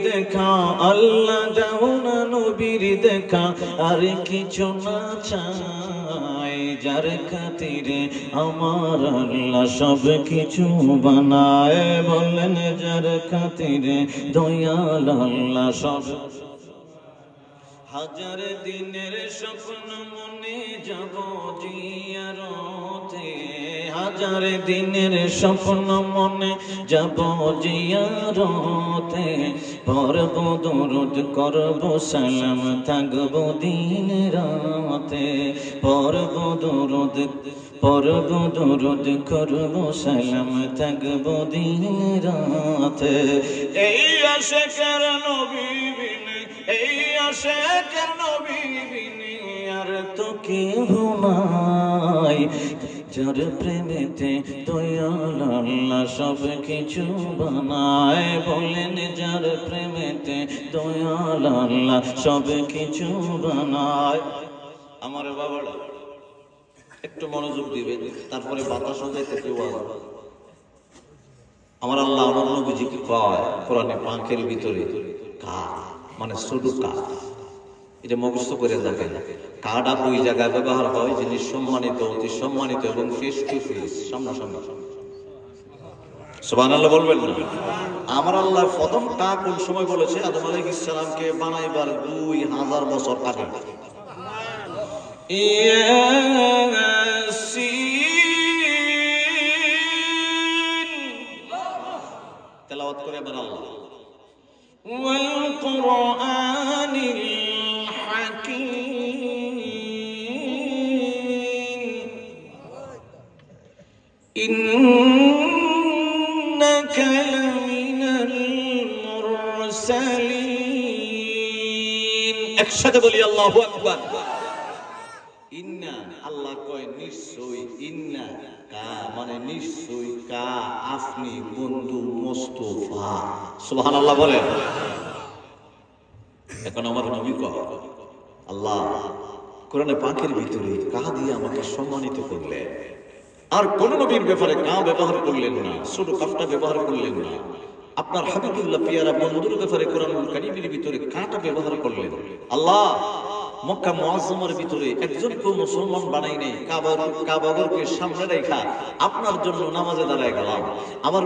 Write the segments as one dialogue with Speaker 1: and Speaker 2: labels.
Speaker 1: দেখা আল্লাহ দাও না নবীর দেখা, আর কিছু না চাই, যার খাতিরে আমার আল্লাহ সব কিছু বানায়। বলেন যার খাতিরে দয়াল আল্লাহ সব। হাজার দিনের স্বপ্ন মনে যাব জিয়ারতে, হাজার দিনের স্বপ্ন মনে যাব জিয়ারতে, পড়ব দরুদ করব সালাম থাকব দিন রাতে, পড়ব দরুদ করব সালাম থাকব দিন রাতে। এই আশিকের নবী বিনে, এই আশিকের নবী বিনে আর তো কেহ নাই, যার প্রেমেতে দয়াল আল্লাহ সব কিছু বানায়। বলেন যার প্রেমেতে দয়াল আল্লাহ সব কিছু বানায়। আমার বাবারা একটু মনোযোগ দিবেন, তারপরে বাতাস যাইতে কেউ আসবে। আমার আল্লাহ আমার নবীজি কি কয় কোরআনে পাকের ভিতরে, কা মানে শুধু কা, এটা মুখস্থ করে দেখেন। কাটা ওই জায়গায় ব্যবহার হয় যিনি সম্মানিত, অতি সম্মানিত এবং ফেস টু ফেস, সামনাসামনি। সুবহানাল্লাহ বলবেন না? আমার আল্লাহ প্রথম কা কোন সময় বলেছে? আদম আলাইহিস সালামকে বানাইবার 2000 বছর আগে। তেলাওয়াত করে আবার আল্লাহ ওয়াল কুরআনিল হাকীম ইন্নাকা লামিনাল মুরসালিন। একসাথে বলি আল্লাহু আকবার। ইন্না আল্লাহ কয় নিশ্চয়ই, ইন্না কা মানে নিশ্চয়ই, কা আপনি বন্ধু মুস্তাফা। সুবহানাল্লাহ বলেন। এখন আমার নবী কয় আল্লাহ কোরআনে পাকের ভিতরে কা দিয়ে আমাকে সম্মানিত করলেন, আর কোন নবীর ব্যাপারে কা ব্যবহার করলেন না, ছোট কাফটা ব্যবহার করলেন না। আপনার হাবিবুল্লাহ পিয়ারা বন্ধুর ব্যাপারে কোরআনুল কারীমের ভিতরে কাটা ব্যবহার করলেন। আল্লাহ মক্কা মুআজ্জামার ভিতরে একজনকে মুসলমান বানাই নাই, কাবাগরকে সামনে রেখা আপনার জন্য নামাজে দাঁড়ায় গেলাম। আমার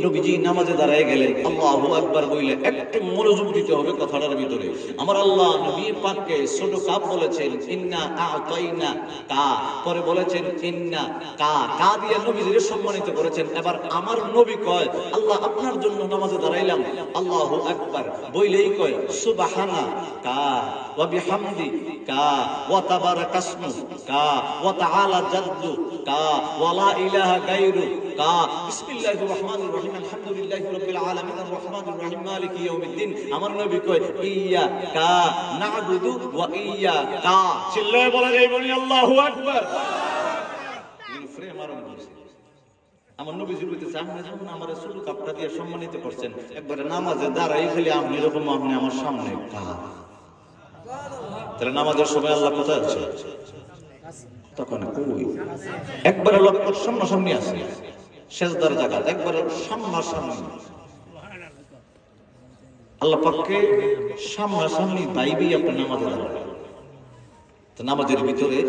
Speaker 1: নবীজি নামাজে দাঁড়ায় গেলেন, আল্লাহু আকবার বলে একটু মনোযোগ দিতে হবে কথাটার ভিতরে। আমার আল্লাহ নবী পাককে ছোট কাপ বলেছেন ইন্না আতাইনা কা, পরে বলেছেন ইন্না কা, কা দিয়ে নবীজিকে সম্মানিত করেছেন। এবার আমার নবী কয় আল্লাহ আপনার জন্য নামাজে দাঁড়াইলাম, আল্লাহু আকবার বইলেই কয় সুবহানা কা ওয়া বিহামদি কা ওয়া তাবারাকাসমু কা ওয়া তাআলা জাদ্দু কা ওয়া লা ইলাহা গায়রু কা। বিসমিল্লাহির রহমানির রহিম আলহামদুলিল্লাহি রাব্বিল আলামিন আর রহমানির রহিম মালিকি ইয়াউমিদ্দিন। আমার নবী কয় ইয়া কা না'বুদু ওয়া ইয়া কা। চিল্লায়ে বলা যায় বলি আল্লাহু আকবার। ফ্রেম আরম্ভ করছে। আমার নবীজি বলতেছে আপনি যখন আমার রাসূল কাপটা দিয়ে সম্মানিত করছেন, একবারে নামাজে দাঁড়াই খালি আপনি এরকম আপনি আমার সামনে কা। তাহলে নামাজের সময় আল্লাহ কোথায় আছে? তখন কই একবারে লক্ষ্য সামনাসামনি আছে, সেজদার জায়গা একবারে সামনাসামনি। আল্লাহ পাককে সামনাসামনি বাইবেই আপনি নামাজে দাঁড়াবেন। তো নামাজের ভিতরে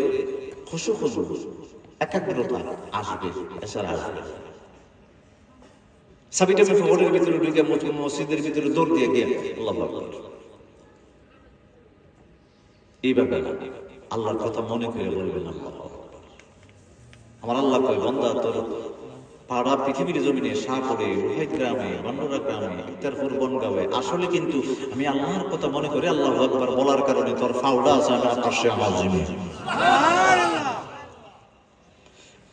Speaker 1: খুশু একাগ্রতা আসবে, এছাড়া আসবে। সাবিটা ফোনের ভিতরে ঢুকে মসজিদের ভিতরে দৌড় দিয়ে গিয়ে আল্লাহু আকবার এইভাবে আল্লাহর কথা মনে করে বলবেন আল্লাহ। আমার আল্লাহ কয় বান্দা তোর পাড়া পৃথিবীর জমিনে শাহপুরে, রোহাই গ্রামে, বান্ডুরা গ্রামে, ইত্তারপুর বনগাঁওয়ে আসলে কিন্তু আমি আল্লাহর কথা মনে করে আল্লাহু আকবার বলার কারণে তোর ফাউডা আছে আমার পাশে আজিমে।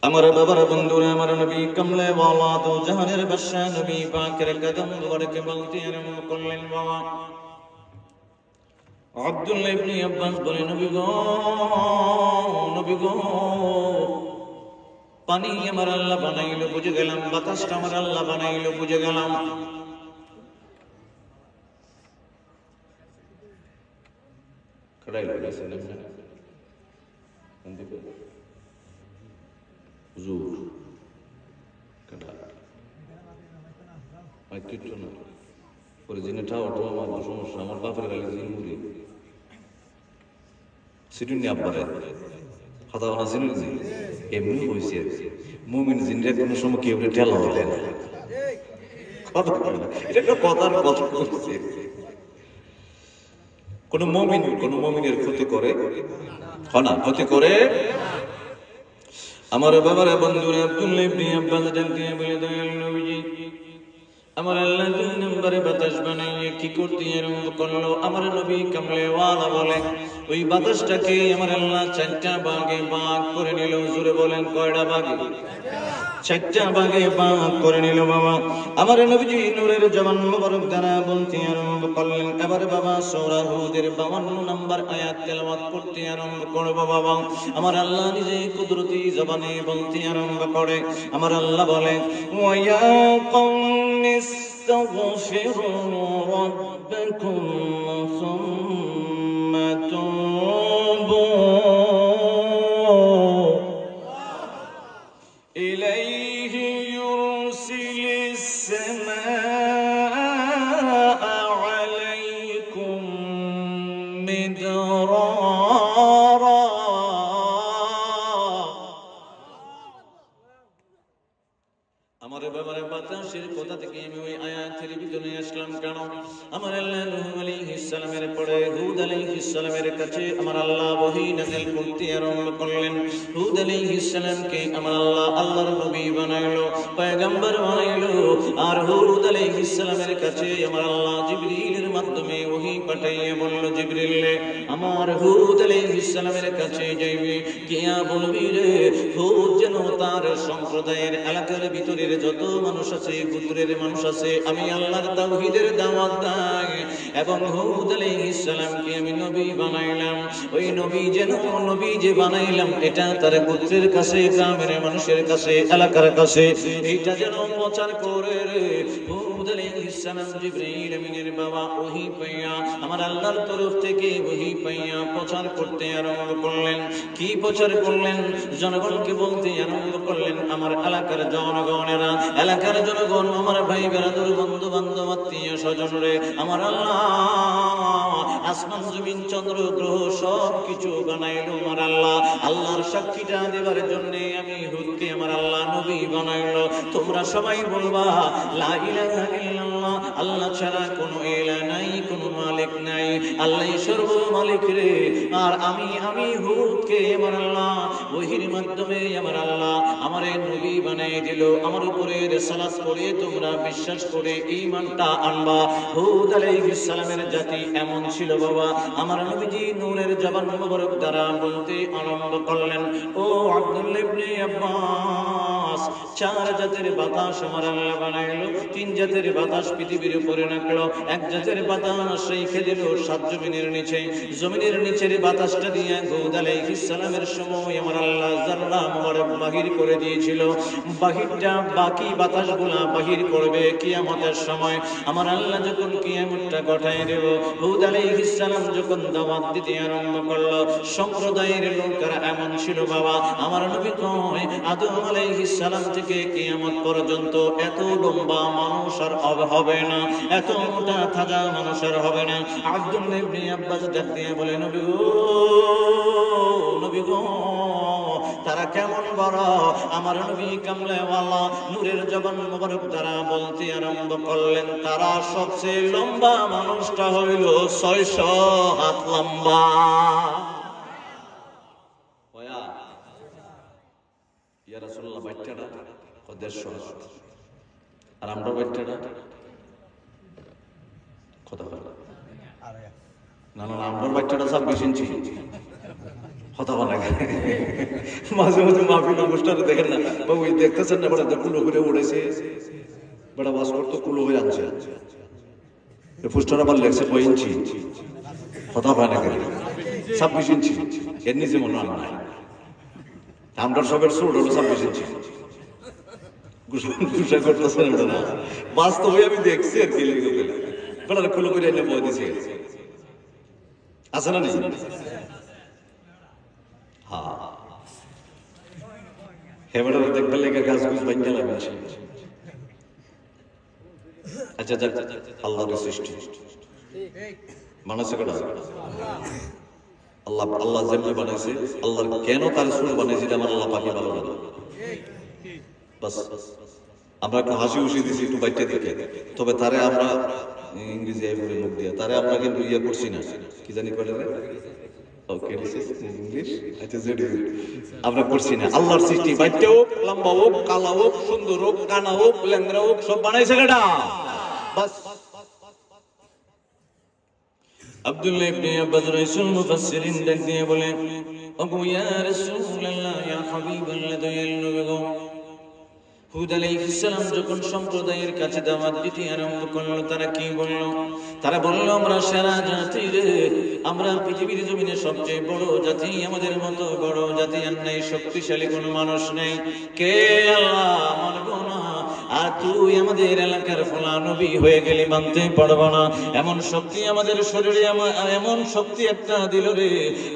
Speaker 1: আমার বাবার বন্ধুরা, আমার নবী কমলে ওয়ালা দো জাহানের বাদশা নবী পাকের কদম মুবারকে বলতে আরম্ভ করলেন বাবা আব্দুল্লাহ ইবনে আব্বাস বলে নবী গো পানি আমার আল্লাহ বানাইলো বুঝে গেলাম, বাতাসটা আমার আল্লাহ বানাইলো বুঝে গেলাম। কড়াই লাগাইছেন না বন্ধু হুজুর কড়া মাইক কিচ্ছু না করে বলে জিনে ঠাও ঠাও আমার সমস্যা, আমার বাপের গালে জিন মুড়ি সিটুনি আব্বারে কথা বলা জিনুল জি এমনি হয়েছে। মুমিন জিনরা কোনো সময় কেউ ঠেলা হতে না, কথা বলে না, এটা একটা কথার কথা করছে। কোন মুমিনের ক্ষতি করে না, ক্ষতি করে। আমার বাবার বন্ধুরা আব্দুল্লাহ ইবনে আব্বাস ডাকতে বলে, দয়াল নবীজি আমার আল্লাহ 2 নম্বরে বাতাস বানাইয়ে কি করতে আরম্ভ করলো? আমার নবী কামলেওয়ালা বলে ওই বাতাসটাকে আমার আল্লাহ 4টা ভাগে ভাগ করে নিল। জোরে বলেন কয়টা ভাগে? 4টা ভাগে ভাগ করে নিল বাবা। আমার নবীজি নূরের জবান মোবারক দ্বারা বলতে আরম্ভ করলেন। এবারে বাবা সূরা হুদের 52 নম্বর আয়াত তেলাওয়াত করতে আরম্ভ করবো বাবা। আমার আল্লাহ নিজে কুদরতি জবানে বলতে আরম্ভ করে। আমার আল্লাহ বলে, ওয়া কওমি ইস্তাগফিরু রাব্বাকুম সুম্মা তুবু ইলাইহি ইউরসিলিস সামাআ আলাইকুম মিদরারা। আমার ব্যাপারে বাতাসের কথা থেকে আমি ওই আয়াতের ভিতরে আসলাম কেন? আমার আল্লাহ নূহ আলাইহিস সালামের পরে হুদ আলাইহিস সালামের কাছে আমার আল্লাহ ওহী নাযিল করতে আরম্ভ করলেন। হুদ আলাইহিস সালামকে আমার আল্লাহ আল্লাহর নবী বানাইলো, পয়গম্বর বানাইলো। আর হুদ আলাইহিস সালামের কাছে আমার আল্লাহ জিবরিলের মাধ্যমে ওহী পাঠাইয়া বলল, জিবরিল রে আমার হুদ আলাইহিস সালামের কাছে যাইবি, কিয়া বলবি রে হুদ যেন তার সম্প্রদায়ের এলাকার ভিতরে যত মানুষ আছে, গোত্রের মানুষ আছে, আমি আল্লাহর তাওহীদের দাওয়াত দেই। এবং হুদ আলাইহিস সালামকে আমি নবী বানাইলাম। ওই নবী যে বানাইলাম এটা তার গোত্রের কাছে, গ্রামের মানুষের কাছে, এলাকার কাছে এইটা যেন প্রচার করে রে। হুদ আলাইহিস সালাম জিবরাইল আমিনের বাবা ওহী পাইয়া আমার আল্লাহর তরফ থেকে ওহী পাইয়া প্রচার করতে আরম্ভ করলেন। কি প্রচার করলেন? জনগণকে বলতে আরম্ভ করলেন, আমার এলাকার জনগণেরা, এলাকার জনগণ, আমার ভাই বেরাদুর, বন্ধু বান্ধব, আত্মীয় স্বজন রে, আমার আল্লাহ আসমান জমিন চন্দ্র গ্রহ সব কিছু বানাইলো আমার আল্লাহ। আল্লাহর সাক্ষীটা দেবার জন্য আমি হুদকে আমার আল্লাহ নবী বানাইলো। তোমরা সবাই বলবা লা ইলাহা ইল্লাল্লাহ, আল্লাহ ছাড়া কোনো ইলাহ নাই, কোনো মালিক নাই, আল্লাহই সর্ব মালিক রে। আর আমি হুদকে আমার আল্লাহ ওহীর মাধ্যমে আমার আল্লাহ আমারে নবী বানাই দিল। আমার উপরে রিসালাত করে তোমরা বিশ্বাস করে ঈমানটা আনবা। হুদ আলাইহিস সালামের জাতি এমন ছিল বাবা। আমার নবীজি নূরের জবান মোবারক দ্বারা বলতে আরম্ভ করলেন, ও আব্দুল্লাহ ইবনে আব্বাস, 4 জাতের বাতাস আমার আল্লাহ বানাইলো। 3 জাতের বাতাস পৃথিবীর উপরে রাখলো, 1 জাতের বাতাস রেখে দিল 7 জমিনের নিচে। জমিনের নিচের বাতাসটা দিয়ে হুদ আলাইহিস সালামের সময় আমার আল্লাহ জাররা মোবারক বাহির করে দিয়েছিল। বাহিরটা বাকি বাতাসগুলা বাহির করবে কিয়ামতের সময়। আমার আল্লাহ যখন কিয়ামতটা ঘটায় দেব, হুদ আলাইহিস সালাম যখন দাওয়াত দিতে আরম্ভ করলো, সম্প্রদায়ের লোকেরা এমন ছিল বাবা। আমার নবী কয় আদম আলাইহিস সালাম থেকে কিয়ামত পর্যন্ত এত লম্বা মানুষ আর হবে না, এত মোটা তাজা মানুষ আর হবে না। আব্দুল্লাহ ইবনে আব্বাস ডাক দিয়ে বলে, নবী গো তারা কেমন বড়? আমার নবী কামলেওয়ালা নূরের জবান মোবারক দ্বারা বলতে আরম্ভ করলেন, তারা সবচেয়ে লম্বা মানুষটা হইল 600 হাত লম্বা। ইয়া রাসূলুল্লাহ, বাচ্চাটা 150 হাত, আর আমরা বাচ্চাটা কত বড়? না না, আমরা বাচ্চাটা 26 ইঞ্চি। কথা বলা মাঝে মাঝে মাহফিল অনুষ্ঠানে দেখেন না বাবু, দেখতেছেন না বড় কুলো করে উড়েছে, বড় বাস করতো কুলো হয়ে আনছে, পোস্টার আবার লেখছে 6 ইঞ্চি। কথা হয় না কেন? 26 ইঞ্চি, এর নিচে মনে হয় না। আমরা সবের ছোট হলো 26 ইঞ্চি। গুসা করতেছেন না, বাস্তবে আমি দেখছি আর কি লিখে গেলে বড় কুলো করে এনে বই দিছে, আছে না নি? হেবাটা দেখবে লেগে গাছ গুছ ভাঙ্গা লাগবে। আচ্ছা যাক, আল্লাহর সৃষ্টি বানাইছে কেডা? আল্লাহ। আল্লাহ যেমনি বানাইছে, আল্লাহর কেন তার রাসূল বানাইছে এটা আমার আল্লাহ পাকে ভালো লাগে। বাস আমরা একটু হাসি খুশি দিছি একটু বাইটে দেখে, তবে তারে আমরা ইংরেজি এভাবে মুখ দিয়ে তারে আমরা কিন্তু ইয়ে করছি না, কি জানি করে রে ওকে ইংলিশ, আচ্ছা জেডি আমরা করছি না। আল্লাহর সৃষ্টি বাইটে হোক, লম্বা হোক, কালা হোক, সুন্দর হোক, কানা হোক, ল্যাংড়া হোক, সব বানাইছে কেডা? বাস। আব্দুল্লাহ ইবনে আব্বাস রাইসুল মুফাসসিরিন ডাক দিয়ে বলে, ওগো ইয়া রাসূলুল্লাহ, ইয়া হাবিবাল্লাহ, দয়াল নবী গো, হুদ আলাইহিস সালাম যখন সম্প্রদায়ের কাছে দাওয়াত দিতে আরম্ভ করলো, তারা কি বলল? তারা বলল, আমরা সেরা জাতি রে, আমরা পৃথিবীর জমিনে সবচেয়ে বড় জাতি, আমাদের মতো বড় জাতি আর নাই, শক্তিশালী কোনো মানুষ নেই। কে আল্লাহ মানব না, আর তুই আমাদের এলাকার ফলা নবী হয়ে গেলি, মানতে পারবো না। এমন শক্তি আমাদের শরীরে, এমন শক্তি একটা দিল রে,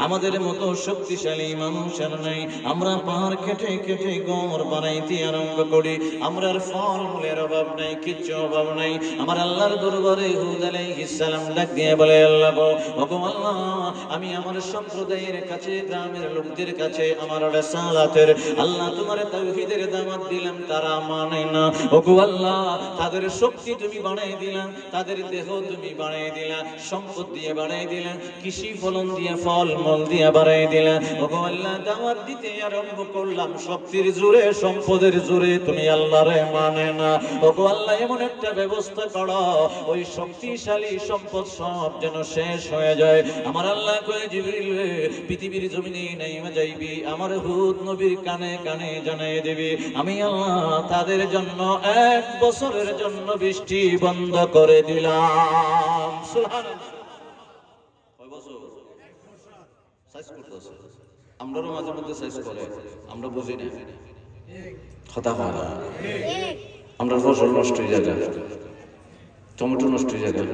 Speaker 1: আমাদের মতো শক্তিশালী মানুষ আর নাই। আমরা পাহাড় কেটে কেটে গড় বানাইতে আরম্ভ করি, আমরার ফল মূলের অভাব নাই, কিচ্ছু অভাব নাই। আমার আল্লাহর দরবারে হুদ আলাইহিস সালাম ডাক দিয়ে বলে, আল্লাহ গো, ওগো আল্লাহ, আমি আমার সম্প্রদায়ের কাছে, গ্রামের লোকদের কাছে আমার রিসালাতের, আল্লাহ তোমার তাওহীদের দাওয়াত দিলাম, তারা মানে না। ওগো আল্লাহ, তাদের শক্তি তুমি বাড়াই দিলা, তাদের দেহ তুমি বাড়াই দিলা, সম্পদ দিয়ে বাড়াই দিলা, কৃষি ফলন দিয়ে, ফল মূল দিয়ে বাড়াই দিলা। ওগো আল্লাহ, দাওয়াত দিতে আরম্ভ করলাম, শক্তির জোরে, সম্পদের জোরে, তুমি আল্লাহরে মানে না। ওগো আল্লাহ, এমন একটা ব্যবস্থা করো, ওই শক্তিশালী সম্পদ সব যেন শেষ হয়ে যায়। আমার আল্লাহ কয়ে, জিবরিল রে, পৃথিবীর জমিনে নেমে যাইবি, আমার হুদ নবীর কানে কানে জানাই দিবি, আমি আল্লাহ তাদের জন্য 1 বছরের জন্য বৃষ্টি বন্ধ করে দিলাম। সুবহানাল্লাহ। কয় বছর? সাইজ করতেছে, আমরাও মাঝে মধ্যে সাইজ করে, আমরা বুঝি না, কথা হয় না। আমরা ফসল নষ্ট হয়ে যায়, টমেটো নষ্ট হয়ে যায়,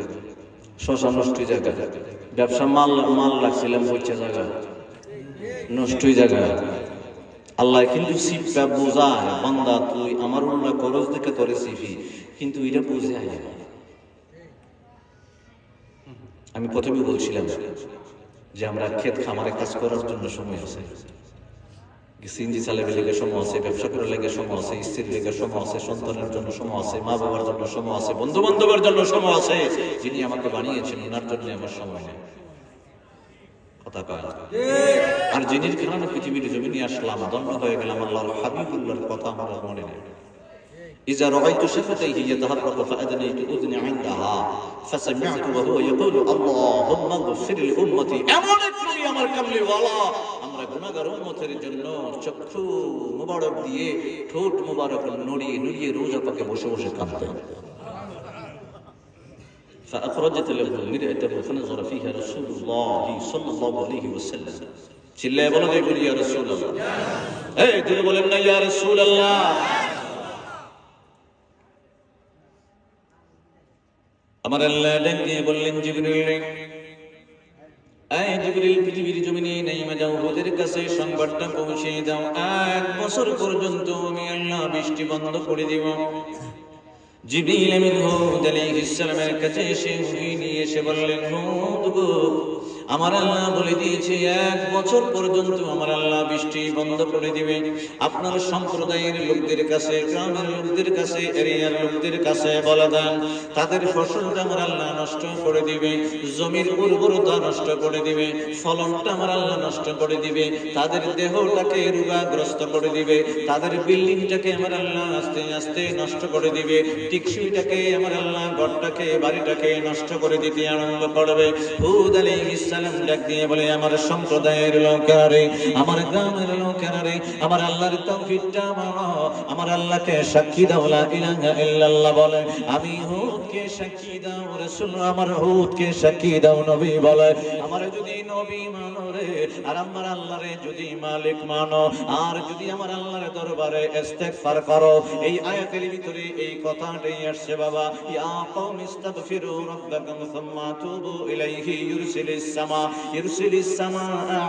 Speaker 1: শশা নষ্ট হয়ে যায়, ব্যবসা মাল লাগছিলাম পৌঁছে জায়গা নষ্ট হয়ে যায়। আল্লাহ কিন্তু সিফটা বোঝায়, বান্দা তুই আমার উল্লাহ খরচ দেখে করে সিফি, কিন্তু এটা বোঝায়। আমি প্রথমে বলছিলাম যে আমরা ক্ষেত খামারে কাজ করার জন্য সময় আছে, সিএনজি চালাবে লেগে সময় আছে, ব্যবসা করার লেগে সময় আছে, স্ত্রীর লেগে সময় আছে, সন্তানের জন্য সময় আছে, মা বাবার জন্য সময় আছে, বন্ধু বান্ধবের জন্য সময় আছে। যিনি আমাকে বানিয়েছেন ওনার জন্য আমার সময় নেই, কথা কয় না। আর যিনির কারণে পৃথিবীর জমিনে আসলাম, ধন্য হয়ে গেলাম, আল্লাহর হাবিবুল্লাহর কথা আমার মনে নেই। إذا رأيت شفتيه يتحرك فأدنيت أذني عندها فسمعت وهو يقول اللهم اغفر لأمتي। এমন এক নবী আমার কামলিওয়ালা, আমরা গুনাহগার উম্মতের জন্য চক্ষু মুবারক দিয়ে, ঠোঁট মুবারক নড়িয়ে নড়িয়ে রোজা পাকে বসে বসে কাঁদতেন। فأخرجت له مرآة فنظر فيها رسول الله صلى الله عليه وسلم। চিল্লায়ে বলো দেখুন, ইয়া রাসূলুল্লাহ। এই দিনে বলেন না ইয়া রাসূলুল্লাহ। আমার আল্লাহ ডাক দিয়ে বললেন, জিবরিল, এই জিবরিল, পৃথিবীর জমিনে নেমে যাও, ওদের কাছে সংবাদটা পৌঁছে দাও, 1 বছর পর্যন্ত আমি আল্লাহ বৃষ্টি বন্ধ করে দিব। জিবরিল আমিন হুদ আলাইহিস সালামের কাছে এসে নিয়ে এসে বললেন, হুদ গো, আমার আল্লাহ বলে দিয়েছে 1 বছর পর্যন্ত আমার আল্লাহ বৃষ্টি বন্ধ করে দিবে। আপনার সম্প্রদায়ের লোকদের কাছে, গ্রামের লোকদের কাছে, এরিয়ার লোকদের কাছে বলে দেন, তাদের ফসলটা আমার আল্লাহ নষ্ট করে দিবে, জমির উর্বরতা নষ্ট করে দিবে, ফলনটা আমার আল্লাহ নষ্ট করে দিবে, তাদের দেহটাকে রোগাগ্রস্ত করে দিবে, তাদের বিল্ডিংটাকে আমার আল্লাহ আস্তে আস্তে নষ্ট করে দিবে, টিকসইটাকে আমার আল্লাহ, ঘরটাকে, বাড়িটাকে নষ্ট করে দিতে আরম্ভ করবে। হুদ আলাইহিস সালাম ডাক দিয়ে বলে, আমার সম্প্রদায়ের লোকেরা, আমার গ্রামের লোকেরা, আমার আল্লাহর তাওহীদটা মানো, আমার আল্লাহকে সাক্ষী দাও, লা ইলাহা ইল্লাল্লাহ বলে। আমি হুদকে সাক্ষী দাও রাসূল, আমার হুদকে সাক্ষী দাও নবী বলে। আমার যদি নবী মানো রে, আর আমার আল্লাহরে যদি মালিক মানো, আর যদি আমার আল্লাহর দরবারে ইস্তিগফার করো, এই আয়াতের ভিতরে এই কথাটাই আসছে বাবা, ইয়া কওম ইস্তাগফিরু রাব্বাকুম সুম্মা তুবু ইলাইহি ইউরসিলিস সামা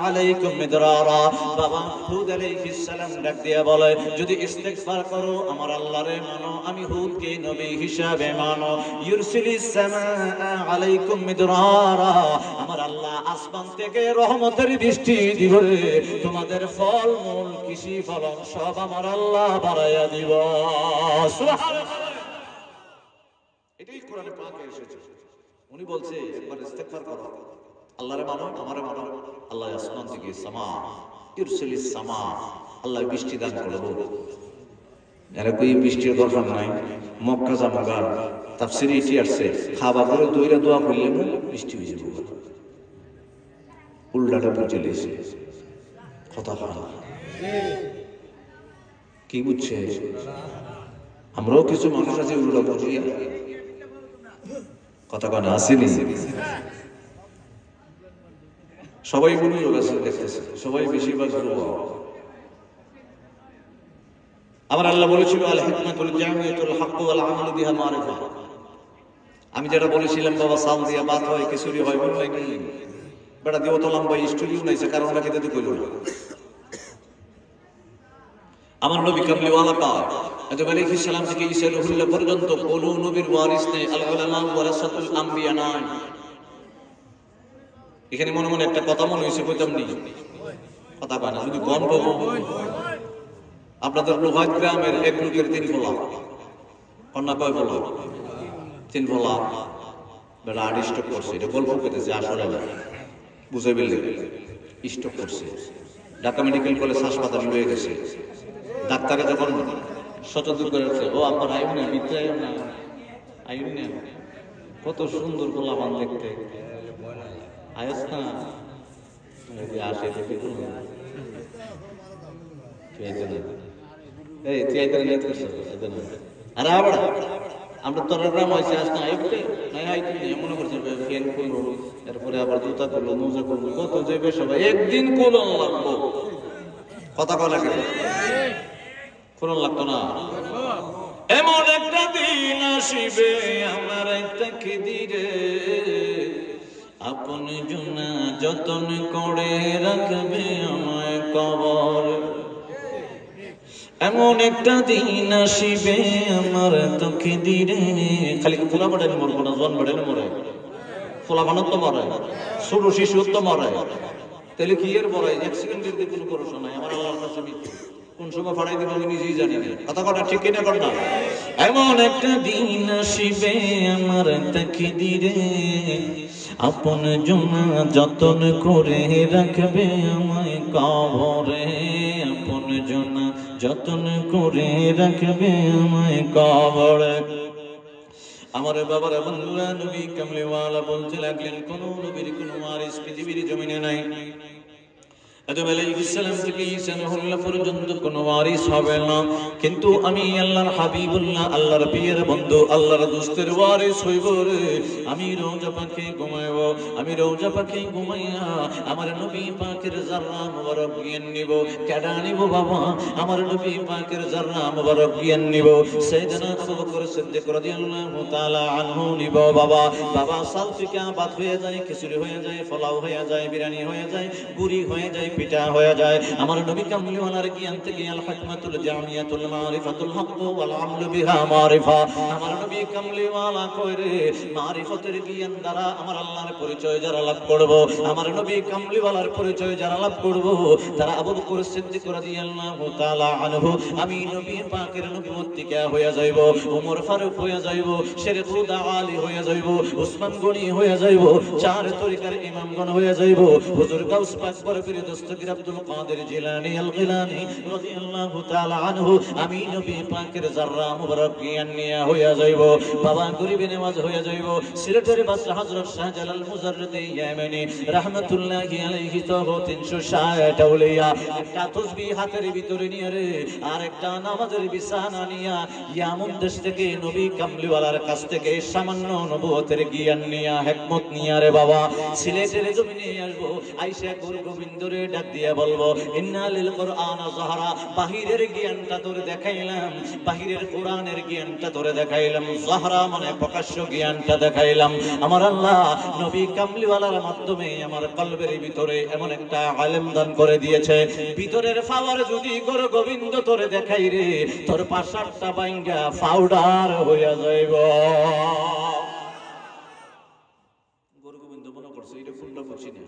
Speaker 1: আলাইকুম মিদরারা। বাবা হুদ আলাইহিস সালাম ডাক দিয়ে বলে, যদি ইস্তিগফার করো, আমার আল্লাহরে মানো, আমি হুদকে নবী হিসাবে মানো, ইউরসিলিস সামাআ আলাইকুম মিদরারা, আমার আল্লাহ আসমান থেকে রহমতের বৃষ্টি দিব, তোমাদের ফল মূল কৃষি ফলন সব আমার আল্লাহ বাড়াইয়া দিব। সুবহানাল্লাহ। এটাই কোরআনে পাকে এসেছে। উনি বলছে একবার ইস্তেগফার করো, আল্লাহরে মানো, আমারে মানো, আল্লাহ আসমান থেকে সামা ইউরসিলিস সামা, আল্লাহ বৃষ্টি দান করব। এরা কই বৃষ্টির দরকার নাই, মক্কা জামগা তাফসীরে এটি আসছে, খাবা করে দইরা দোয়া করলে বৃষ্টি হয়ে যাবে। উল্টাটা বুঝে লেছে কথা বলা কি বুঝছে? আমরাও কিছু মানুষ আছে উল্টা বুঝিয়া কথা কনা আসেনি। সবাই মনোযোগ আছে, দেখতেছে সবাই বেশিরভাগ আমার আল্লাহ বলেছিল আল হিকমাতুল জামিয়াতুল হক ওয়াল আমালু বিহা মারিফা। আমি যেটা বলেছিলাম বাবা সাল দিয়া বাত হয়, খিচুড়ি হয়, মনে হয় কি বেটা দিও তো লম্বা স্টুডিও নাইছে, কারণ ওরা খেতে কইল না। আমার নবী কামলিওয়ালা কা আদম আলাইহিস সালাম থেকে ঈসা রূহুল্লাহ পর্যন্ত কোন নবীর ওয়ারিস নেই। আল উলামা ওয়ারাসাতুল আমবিয়া নাই। এখানে মনে মনে একটা কথা মনে হইছে, কইতাম নি কথা কয় না, যদি কোন বলবো আপনাদের লোহাট গ্রামের এক লোকের 3 ফলা কন্যা কয় ফলা 3 ফলা বেলা 8 স্টক করছে। এটা গল্প পেতেছে, আসলে না বুঝে বেলে স্টক করছে। ঢাকা মেডিকেল কলেজ হাসপাতালে নিয়ে গেছে। ডাক্তারে যখন সচেতন করেছে, ও আপনার আইন না, মিত্র আইন না, আইন না, কত সুন্দর ফলা বান দেখতে আয়স না আসে আমরা তোর মনে করছি এরপরে আবার জুতা করলো, মোজা করলো, কত যাইবে সবাই একদিন কোলন লাগবো। কথা কয় লাগে কোলন লাগতো না। এমন একটা দিন আসিবে আমার তাকে দিরে, আপন জনা যতন করে রাখবে আমায় কবর। এমন একটা দিন আসিবে আমার তোকে দিরে, খালি ফুলা বাড়ালে মরবো না, জন বাড়ালে মরে, ফুলা বানার তো মরে, ছোট শিশু তো মরে, তাহলে কি এর বড় 1 সেকেন্ডের দিয়ে কোনো ভরসা নাই। আমার আল্লাহর কাছে কোন সময় ফাড়াই দিব আমি নিজেই জানি না। কথা কথা ঠিক কিনা কর না? এমন একটা দিন আসিবে আমার তোকে দিরে, আপন জনা যতন করে রাখবে আমায় কবরে, আপন জনা যতন করে রাখবে আমায় কবরে। আমার বাবার বন্ধুরা নবী কামলিওয়ালা বলতে লাগলেন, কোন নবীর কোন ওয়ারিস পৃথিবীর জমিনে নাই। আদম আলাইহিস সালাম থেকে ঈসা রূহুল্লাহ পর্যন্ত কোন ওয়ারিস হবে না, কিন্তু আমি আল্লাহর হাবিবুল্লাহ, আল্লাহর প্রিয় বন্ধু, আল্লাহর দোস্তের ওয়ারিস হইব রে। আমি রওজা পাকে ঘুমাইব, আমি রওজা পাকে ঘুমাইয়া আমার নবী পাকের জাররা মুবারক জ্ঞান নিব। কেডা নিব বাবা? আমার নবী পাকের জাররা মুবারক জ্ঞান নিব। সাইয়েদনা আবু বকর সিদ্দিক রাদিয়াল্লাহু তাআলা আনহু নিব বাবা। বাবা সাল থেকে ভাত হয়ে যায়, খিচুড়ি হয়ে যায়, পোলাও হয়ে যায়, বিরিয়ানি হয়ে যায়, বুড়ি হয়ে যায়, পিঠা হয়ে যায়। আমার নবী কামলিওয়ালার জ্ঞান থেকে আল হিকমাতুল জামিয়াতুল মারিফাতুল হক ওয়াল আমলু বিহা মারিফা। আমার নবী কামলিওয়ালা কইরে মারিফতের জ্ঞান দ্বারা আমার আল্লাহর পরিচয় যারা লাভ করব, আমার নবী কামলিওয়ালার পরিচয় যারা লাভ করব, তারা আবু বকর সিদ্দিক রাদিয়াল্লাহু তাআলা আনহু আমি নবী পাকের নবুয়্যতিকা হয়ে যাইব, ওমর ফারুক হয়ে যাইব, শের খুদা আলী হয়ে যাইব, উসমান গনি হয়ে যাইব, চার তরিকার ইমামগণ হয়ে যাইব, হুজুর গাউস পাক বরফির দস্তগীর আব্দুল কাদের জিলানী আল গিলানী রাদিয়াল্লাহু তাআলা আনহু আমি নবী পাকের জাররা মুবারক জ্ঞান নিয়ে হয়ে যাইব। বাবা গরিবে নেওয়াজ হয়ে যাইব। সিলেটের বাদশা হযরত শাহজালাল মুজাররিদ ইয়ামানি রাহমাতুল্লাহি আলাইহি তো 360 আউলিয়া একটা তাসবিহ হাতের ভিতরে নিয়ে রে, আর একটা নামাজের বিছানা নিয়ে ইয়ামন দেশ থেকে নবী কামলিওয়ালার কাছ থেকে সামান্য নবুয়তের জ্ঞান নিয়ে, হিকমত নিয়ে রে বাবা সিলেটের জমিনে আসবো। আইসা গুরু গোবিন্দরে ডাক দিয়ে বলবো ইন্না লিল কুরআন যাহরা, বাহিরের জ্ঞানটা তোরে দেখাইলাম, বাহিরের কোরআনের জ্ঞানটা তোরে দেখাইলাম, যাহরা মানে প্রকাশ্য জ্ঞানটা দেখাইলাম। আমার আল্লাহ নবী কামলিওয়ালার মাধ্যমে আমার কলবের ভিতরে এমন একটা আলেম দান করে দিয়েছে, ভিতরের পাওয়ার যদি গুরু গোবিন্দ তোরে দেখাই রে, তোর পাশারটা বাইঙ্গা পাউডার হইয়া যাইব। গুরু গোবিন্দ মনে করছে এটা কোনটা বুঝি না।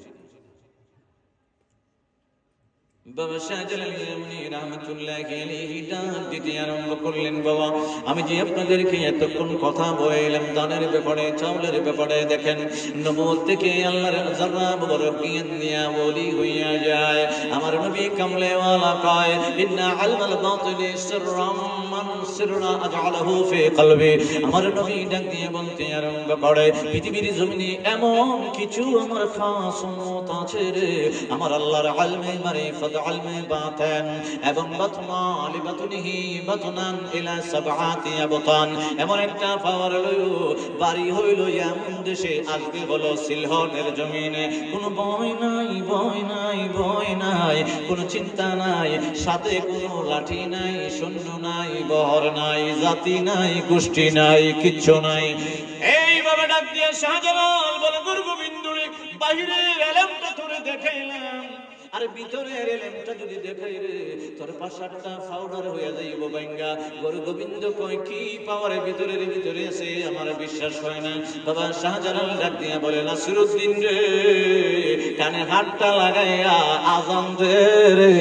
Speaker 1: বাবা শাহজালাল ইয়ামনি রাহমাতুল্লাহি আলাইহি ডাক দিতে আরম্ভ করলেন, বাবা আমি যে আপনাদেরকে এতক্ষণ কথা বললাম দানের ব্যাপারে, চাউলের ব্যাপারে, দেখেন নবুয়ত থেকে আল্লাহর যারা বড় জ্ঞান নিয়া ওলি হইয়া যায়। আমার নবী কামলেওয়ালা কয় ইন্না আলমাল বাতিলি সিররাম মান সিররা আজআলাহু ফি কলবি। আমার নবী ডাক দিয়ে বলতে আরম্ভ করে পৃথিবীর জমিনে এমন কিছু আমার খাস উম্মত আছে রে, আমার আল্লাহর ইলমে মারিফত ইলমে বাতিন এবং বাতনালি বাতনিহি বাতনান ইলা সাবআতি আবতান, এমন একটা পাওয়ার লইল বাড়ি হইল এমন দেশে আসবে হলো সিলহনের জমিনে। কোনো ভয় নাই, ভয় নাই, ভয় নাই, কোনো চিন্তা নাই, সাথে কোনো লাঠি নাই, সৈন্য নাই, বহর নাই, জাতি নাই, গোষ্ঠী নাই, কিচ্ছু নাই। এইভাবে ডাক দিয়ে শাহজালাল বলে গুরু গোবিন্দ রে, বাহিরের এলেমটা তোরে দেখাইলাম, আর ভিতরের এলেমটা যদি দেখাই রে, তোর পাশারটা পাউডার হইয়া যাইব বাইঙ্গা। গুরু গোবিন্দ কয় কি পাওয়ারে ভিতরের ভিতরে আছে আমার বিশ্বাস হয় না। বাবা শাহজালাল ডাক দিয়া বলে নাসিরউদ্দিন রে, কানে হাতটা লাগাইয়া আজান দে রে।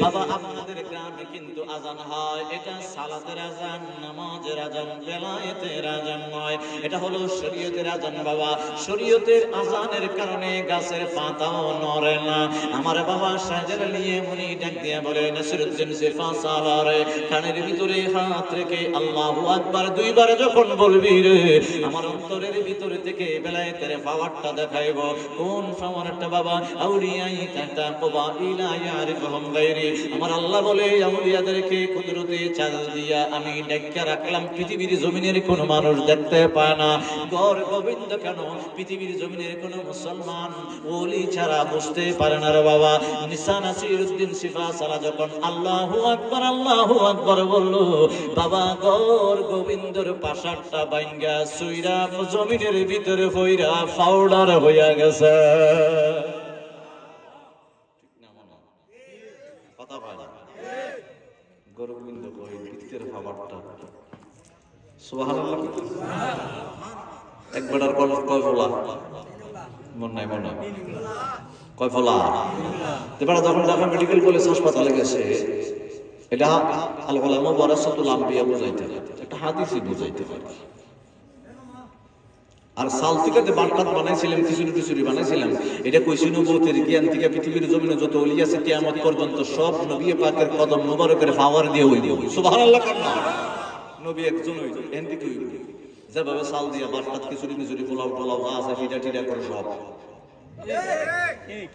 Speaker 1: বাবা আপনাদের গ্রামে কিন্তু আজান হয়, এটা সালাতের আজান, নামাজের আজান, বেলায়েতের আজান নয়, এটা হলো শরীয়তের আজান। বাবা শরীয়তের আজানের কারণে গাছের পাতাও নড়ে না। আমার বাবা শাহজালাল ইয়ামনি ডাক দিয়া বলে নাসিরউদ্দিন সিফা সালারে, কানের ভিতরে হাত রেখে আল্লাহু আকবার দুইবার যখন বলবি রে, আমার অন্তরের ভিতরে থেকে বেলায়েতের পাওয়ারটা দেখাইব। কোন পাওয়ারটা বাবা? আউলিয়াই তাতা কবাইলা ইয়ারিফুহুম গায়রি। আমার আল্লাহ বলে আউলিয়াদেরকে কুদরতে চাঁদ দিয়া আমি ঢেকে রাখলাম, পৃথিবীর জমিনের কোন মানুষ দেখতে পায় না। গর গোবিন্দ কেন পৃথিবীর জমিনের কোন মুসলমান ওলি ছাড়া বুঝতে পারে না রে বাবা। নিসা নাসিরউদ্দিন সিফা সালা যখন আল্লাহু আকবার বলল, বাবা গর গোবিন্দর পাশারটা বাইঙ্গা সুইরা জমিনের ভিতরে হইরা পাউডার হইয়া গেছে। কথা বলে না গর গোবিন্দ কই ভিতরের পাওয়ারটা সুবহানাল্লাহ। একবার আর কয় বলা মন নাই, মনে কয় ফলা এবার যখন ঢাকা মেডিকেল কলেজ হাসপাতালে গেছে, এটা আল উলামা ওয়ারাসাতুল আম্বিয়া বুঝাইতে একটা হাদিসই বুঝাইতে পারে। আর সালতিকাতে বারকাত বানাইছিলাম, খিচুড়ি বানাইছিলাম, এটা কইছি নবুয়তের জ্ঞান থেকে পৃথিবীর জমিনে যত ওলি আছে কিয়ামত পর্যন্ত সব নবী পাকের কদম মোবারকের পাওয়ার দিয়ে হইল। সুবহানাল্লাহ। নবী একজন হইল এন্দি কই যেভাবে সাল দিয়া বারকাত খিচুড়ি পোলাও টোলাও আছে ফিটা টিটা করে সব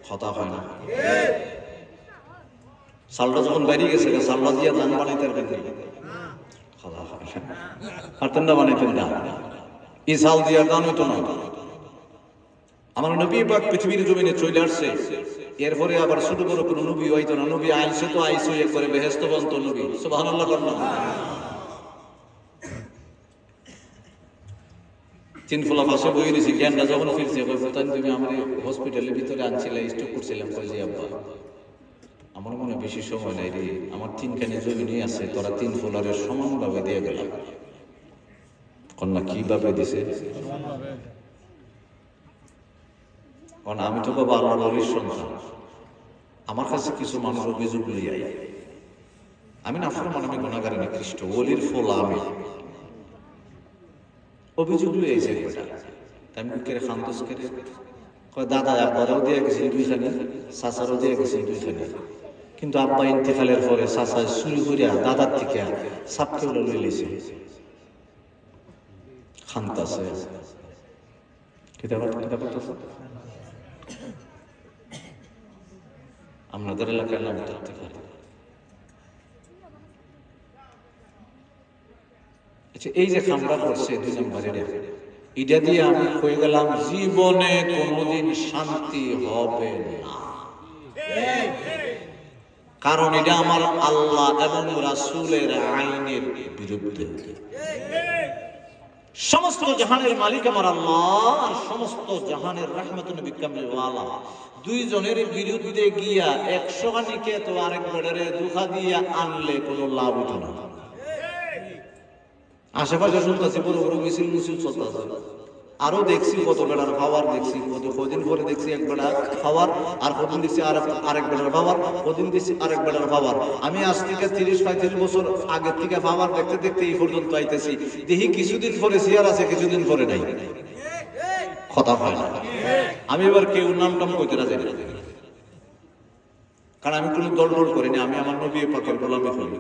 Speaker 1: কথা হয় না। সালটা যখন বাইরে গেছে সালটা দিয়া দান বানাইতে পারতেন না, বানাইতেন না, এই সাল দিয়া দান হইতো না। আমার নবী পাক পৃথিবীর জমিনে চলে আসছে, এরপরে আবার ছোট বড় কোনো নবী হইতো না। নবী আইসে তো আইসে করে বেহেশত বন্ত নবী। সুবহানাল্লাহ করলাম। 3 ফলা পাশে বই দিয়েছি, জ্ঞানটা যখন ফিরছে তুমি আমার হসপিটালের ভিতরে আনছিলে, স্ট্রোক করছিলাম, কই যে আব্বা আমার মনে বেশি সময় নাই রে, আমার 3 খানি জমি আছে, তোরা 3 ফলারের সমানভাবে দিয়ে গেলাম। কন্যা কিভাবে দিছে? কারণ আমি তো বাবা আল্লাহর ওলির সন্তান, আমার কাছে কিছু মানুষ অভিযোগ লিয়ে আই, আমি নাফরমান, আমি গুনাহগার, নিকৃষ্ট, ওলির ফলা আমি, অভিযোগ লিয়ে আইছে বেটা। আমি কেরে খান্তস করে কয় দাদা একবারও দিয়ে গেছি 2 খানি, চাচারও দিয়ে গেছি 2 খানি, কিন্তু আব্বা ইন্তেকালের পরে চাচা চুরি করিয়া দাদার থেকে সাপকে লই লেছে খান্তাছে। আপনাদের এলাকার নাম থাকতে পারে। আচ্ছা, এই যে খামরা করছে 2 নম্বরের, এটা দিয়ে আমি কয়ে গেলাম জীবনে কোনোদিন শান্তি হবে না। কারণ এটা আমার আল্লাহ এবং রাসূলের আইনের বিরুদ্ধে। সমস্ত জাহানের মালিক আমার আল্লাহ আর সমস্ত জাহানের রাহমাতুন বিকামিলওয়ালা দুইজনের বিরুদ্ধে গিয়া 100 খানিকে তো আরেক বেড়ারে দুখা দিয়া আনলে কোনো লাভ হতো না। আশেপাশে শুনতেছি বড় বড় মিছিল মিছিল চলতেছে, আরো দেখছি কত বেড়ার পাওয়ার, দেখছি কদিন পরে দেখছি এক বেড়া পাওয়ার, আর কদিন দেখছি আরেক বেড়ার পাওয়ার, কদিন দেখছি আরেক বেড়ার পাওয়ার। আমি আজ থেকে 30-35 বছর আগের থেকে পাওয়ার দেখতে দেখতে এই পর্যন্ত আইতেছি, দেখি কিছুদিন পরে চেয়ার আছে, কিছুদিন পরে নাই, কথা হয় না। আমি এবার কেউ নাম টাম কইতে রাজি না, কারণ আমি কোনো দল টল করিনি, আমি আমার নবী পাকের গোলামি করি,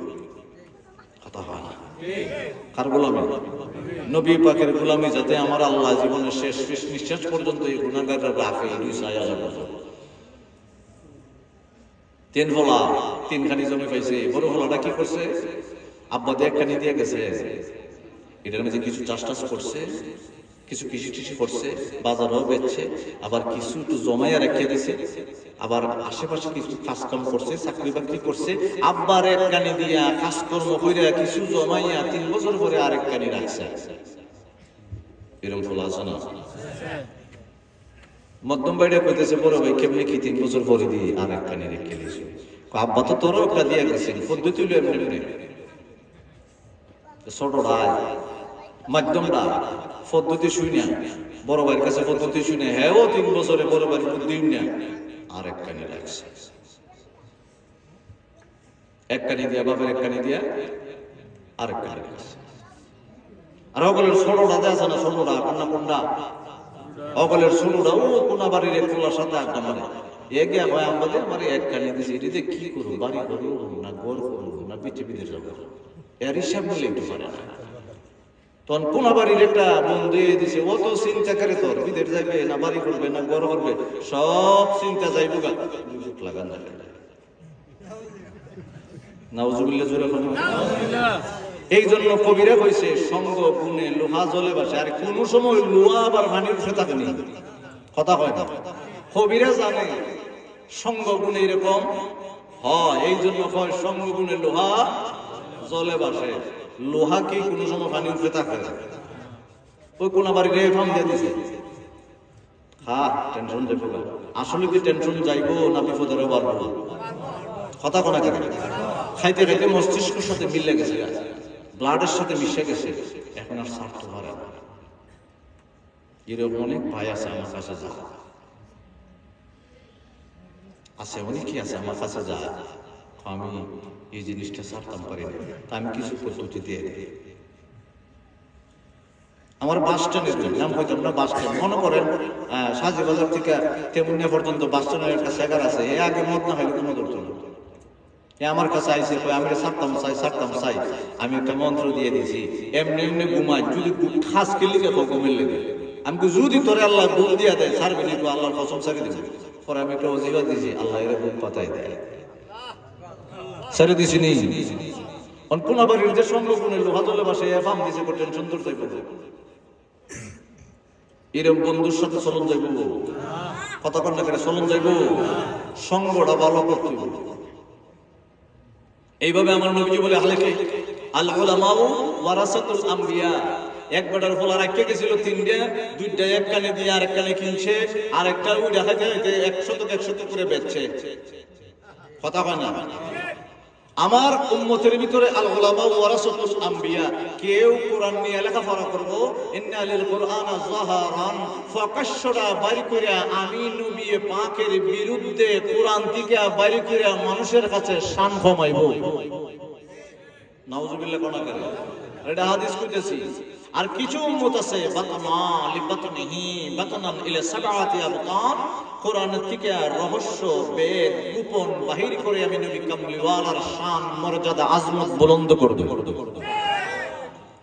Speaker 1: কথা হয় না। কার গোলামি? নবী পাকের গোলামি, যাতে আমার আল্লাহ জীবনের শেষ নিঃশ্বাস পর্যন্ত এই গুনাহগাররা রাখে। 2,000 বছর 3 ফলা 3 খানি জমি পাইছে। বড় ফলাটা কি করছে? আব্বা দিয়ে 1 খানি দিয়ে গেছে, এটার মধ্যে কিছু চাষ টাস করছে, কিছু কৃষি টিষি করছে, বাজারও বেচছে, আবার কিছু একটু জমাইয়া রেখে দিছে, আবার আশেপাশে কিছু কাজকাম করছে, চাকরি বাকরি করছে। আব্বার 1 কানি দিয়া কাজকর্ম কইরা কিছু জমাইয়া 3 বছর পরে আরেক কানি রাখছে। এরকম ফল আছে না? মধ্যম ভাইটা কইতেছে, বড় ভাই কেমনে কি 3 বছর পরে দিয়ে আরেক কানি রেখে দিয়েছে? আব্বা তো তোরও একটা দিয়া গেছে, পদ্ধতি হলো এমনি এমনি। ছোটটা মাধ্যমটা পদ্ধতি শুনে, বড় ভাইয়ের কাছে পদ্ধতি শুনে, হ্যাঁ ও 3 বছরে বড় ভাইয়ের বুদ্ধি না আরেক কানি রাখছে। 1 কানি দিয়া বাপের 1 কানি দিয়া আরেক কানি রাখছে। আর ওগুলোর ছোটটা আছে না, ছোটটা কোনটা কোনটা ওগুলোর ছোটটা ও কোনা বাড়ির এক খোলার সাথে আড্ডা মারে, এগিয়ে ভাই আমাদের আমার 1 কানি দিয়েছে, এটিতে কি করবো, বাড়ি করবো না ঘর করবো না পিঠে পিঠে যাবো, এর হিসাব মিলে একটু পারে না। তখন কোনা বাড়ির একটা বোন দিয়ে দিছে, ও তো চিন্তা করে তোর বিদেশ যাইবে না বাড়ি করবে না ঘর করবে, সব চিন্তা যাইব গা লাগান না। নাউজুবিল্লাহ জোরে বলুন। এই জন্য কবিরা কইছে, সঙ্গ গুণে লোহা জলে বাসে। আর কোন সময় লোহা আবার পানির উঠে থাকে না, কথা হয় না। কবিরা জানে সঙ্গ গুণে এরকম হয়, এই জন্য হয় সঙ্গ গুণে লোহা জলে বাসে। লোহা কি কোন সময় পানি উঠে থাকে? ওই কোন বাড়ি রে ফার্ম দিয়ে দিছে, হ্যাঁ টেনশন যাইব। আসলে কি টেনশন যাইব না বিপদের বাড়বো? কথা কোনা কেন? খাইতে খাইতে মস্তিষ্কের সাথে মিলে গেছে, ব্লাডের সাথে মিশে গেছে, এখন আর ছাড়তে পারে না। এরকম অনেক ভাই আছে আমার কাছে যা আছে, অনেকই আছে আমার কাছে যা আমি এই জিনিসটা ছাড়তাম পারি না, তা আমি কিছু পদ্ধতি দিয়ে দিই। আমার বাস স্ট্যান্ডের নাম হয়তো আপনার বাস স্ট্যান্ড মনে করেন, সাজি বাজার থেকে তেমুনিয়া পর্যন্ত বাস স্ট্যান্ডের একটা জায়গা আছে, এ আগে মত না হলে কোনো ধরতো না। আমার কাছে আইসে আমি ছাড়তাম চাই, আমি একটা মন্ত্র দিয়ে দিয়েছি, এমনি এমনি ঘুমাই, যদি খাস খেলি কে ঘুমের লেগে, আমি যদি তোরে আল্লাহ ভুল দিয়া দেয় ছাড়বে নি, আল্লাহর কসম ছাড়ি দিবে। পরে আমি একটা অজিবা দিয়েছি, আল্লাহ এর বুক পাতাই দেয়, ছেড়ে দিছি নি। কোন আবার যে সঙ্গ গুণে লোহা জলে বাসে ফার্ম দিছে, টেনশন দূর যাইব। এরকম বন্ধুর সাথে চলন যাইব, কথা কন্যা করে চলন যাইব, সঙ্গটা ভালো করতে হবে। এইভাবে আমার নবীজি বলে, আলেকে আল উলামাউ ওয়ারাসাতুল আমবিয়া। এক বেটার ফলা রাখতে গেছিল 3টা, 2টা 1 কানে দিয়ে আরেক কানে কিনছে, আরেকটা ওই দেখাতে 100 করে বেচছে, কথা হয় না। আমার উম্মতের ভিতরে আল উলামাউ ওয়ারাসাতুল আমবিয়া, কেউ কোরআন নিয়ে লেখাপড়া করব, ইন্না লিল কুরআনা যাহারান, ফাকাশরা বাইর কইরা আমি নবী পাকের বিরুদ্ধে কোরআন থেকে বাইর কইরা মানুষের কাছে শান কমাইব। নাউজুবিল্লাহ কোনা করে এটা হাদিস কইতেছি। আর কিছু উম্মত আছে বাতনা লিবাতনিহি বাতনান ইলা সাবআতি আবতান, কোরআন থেকে রহস্য বেদ গোপন বাহির করে আমি নবী কামলিওয়ালার শান মর্যাদা আজমত বুলন্দ করে দেব।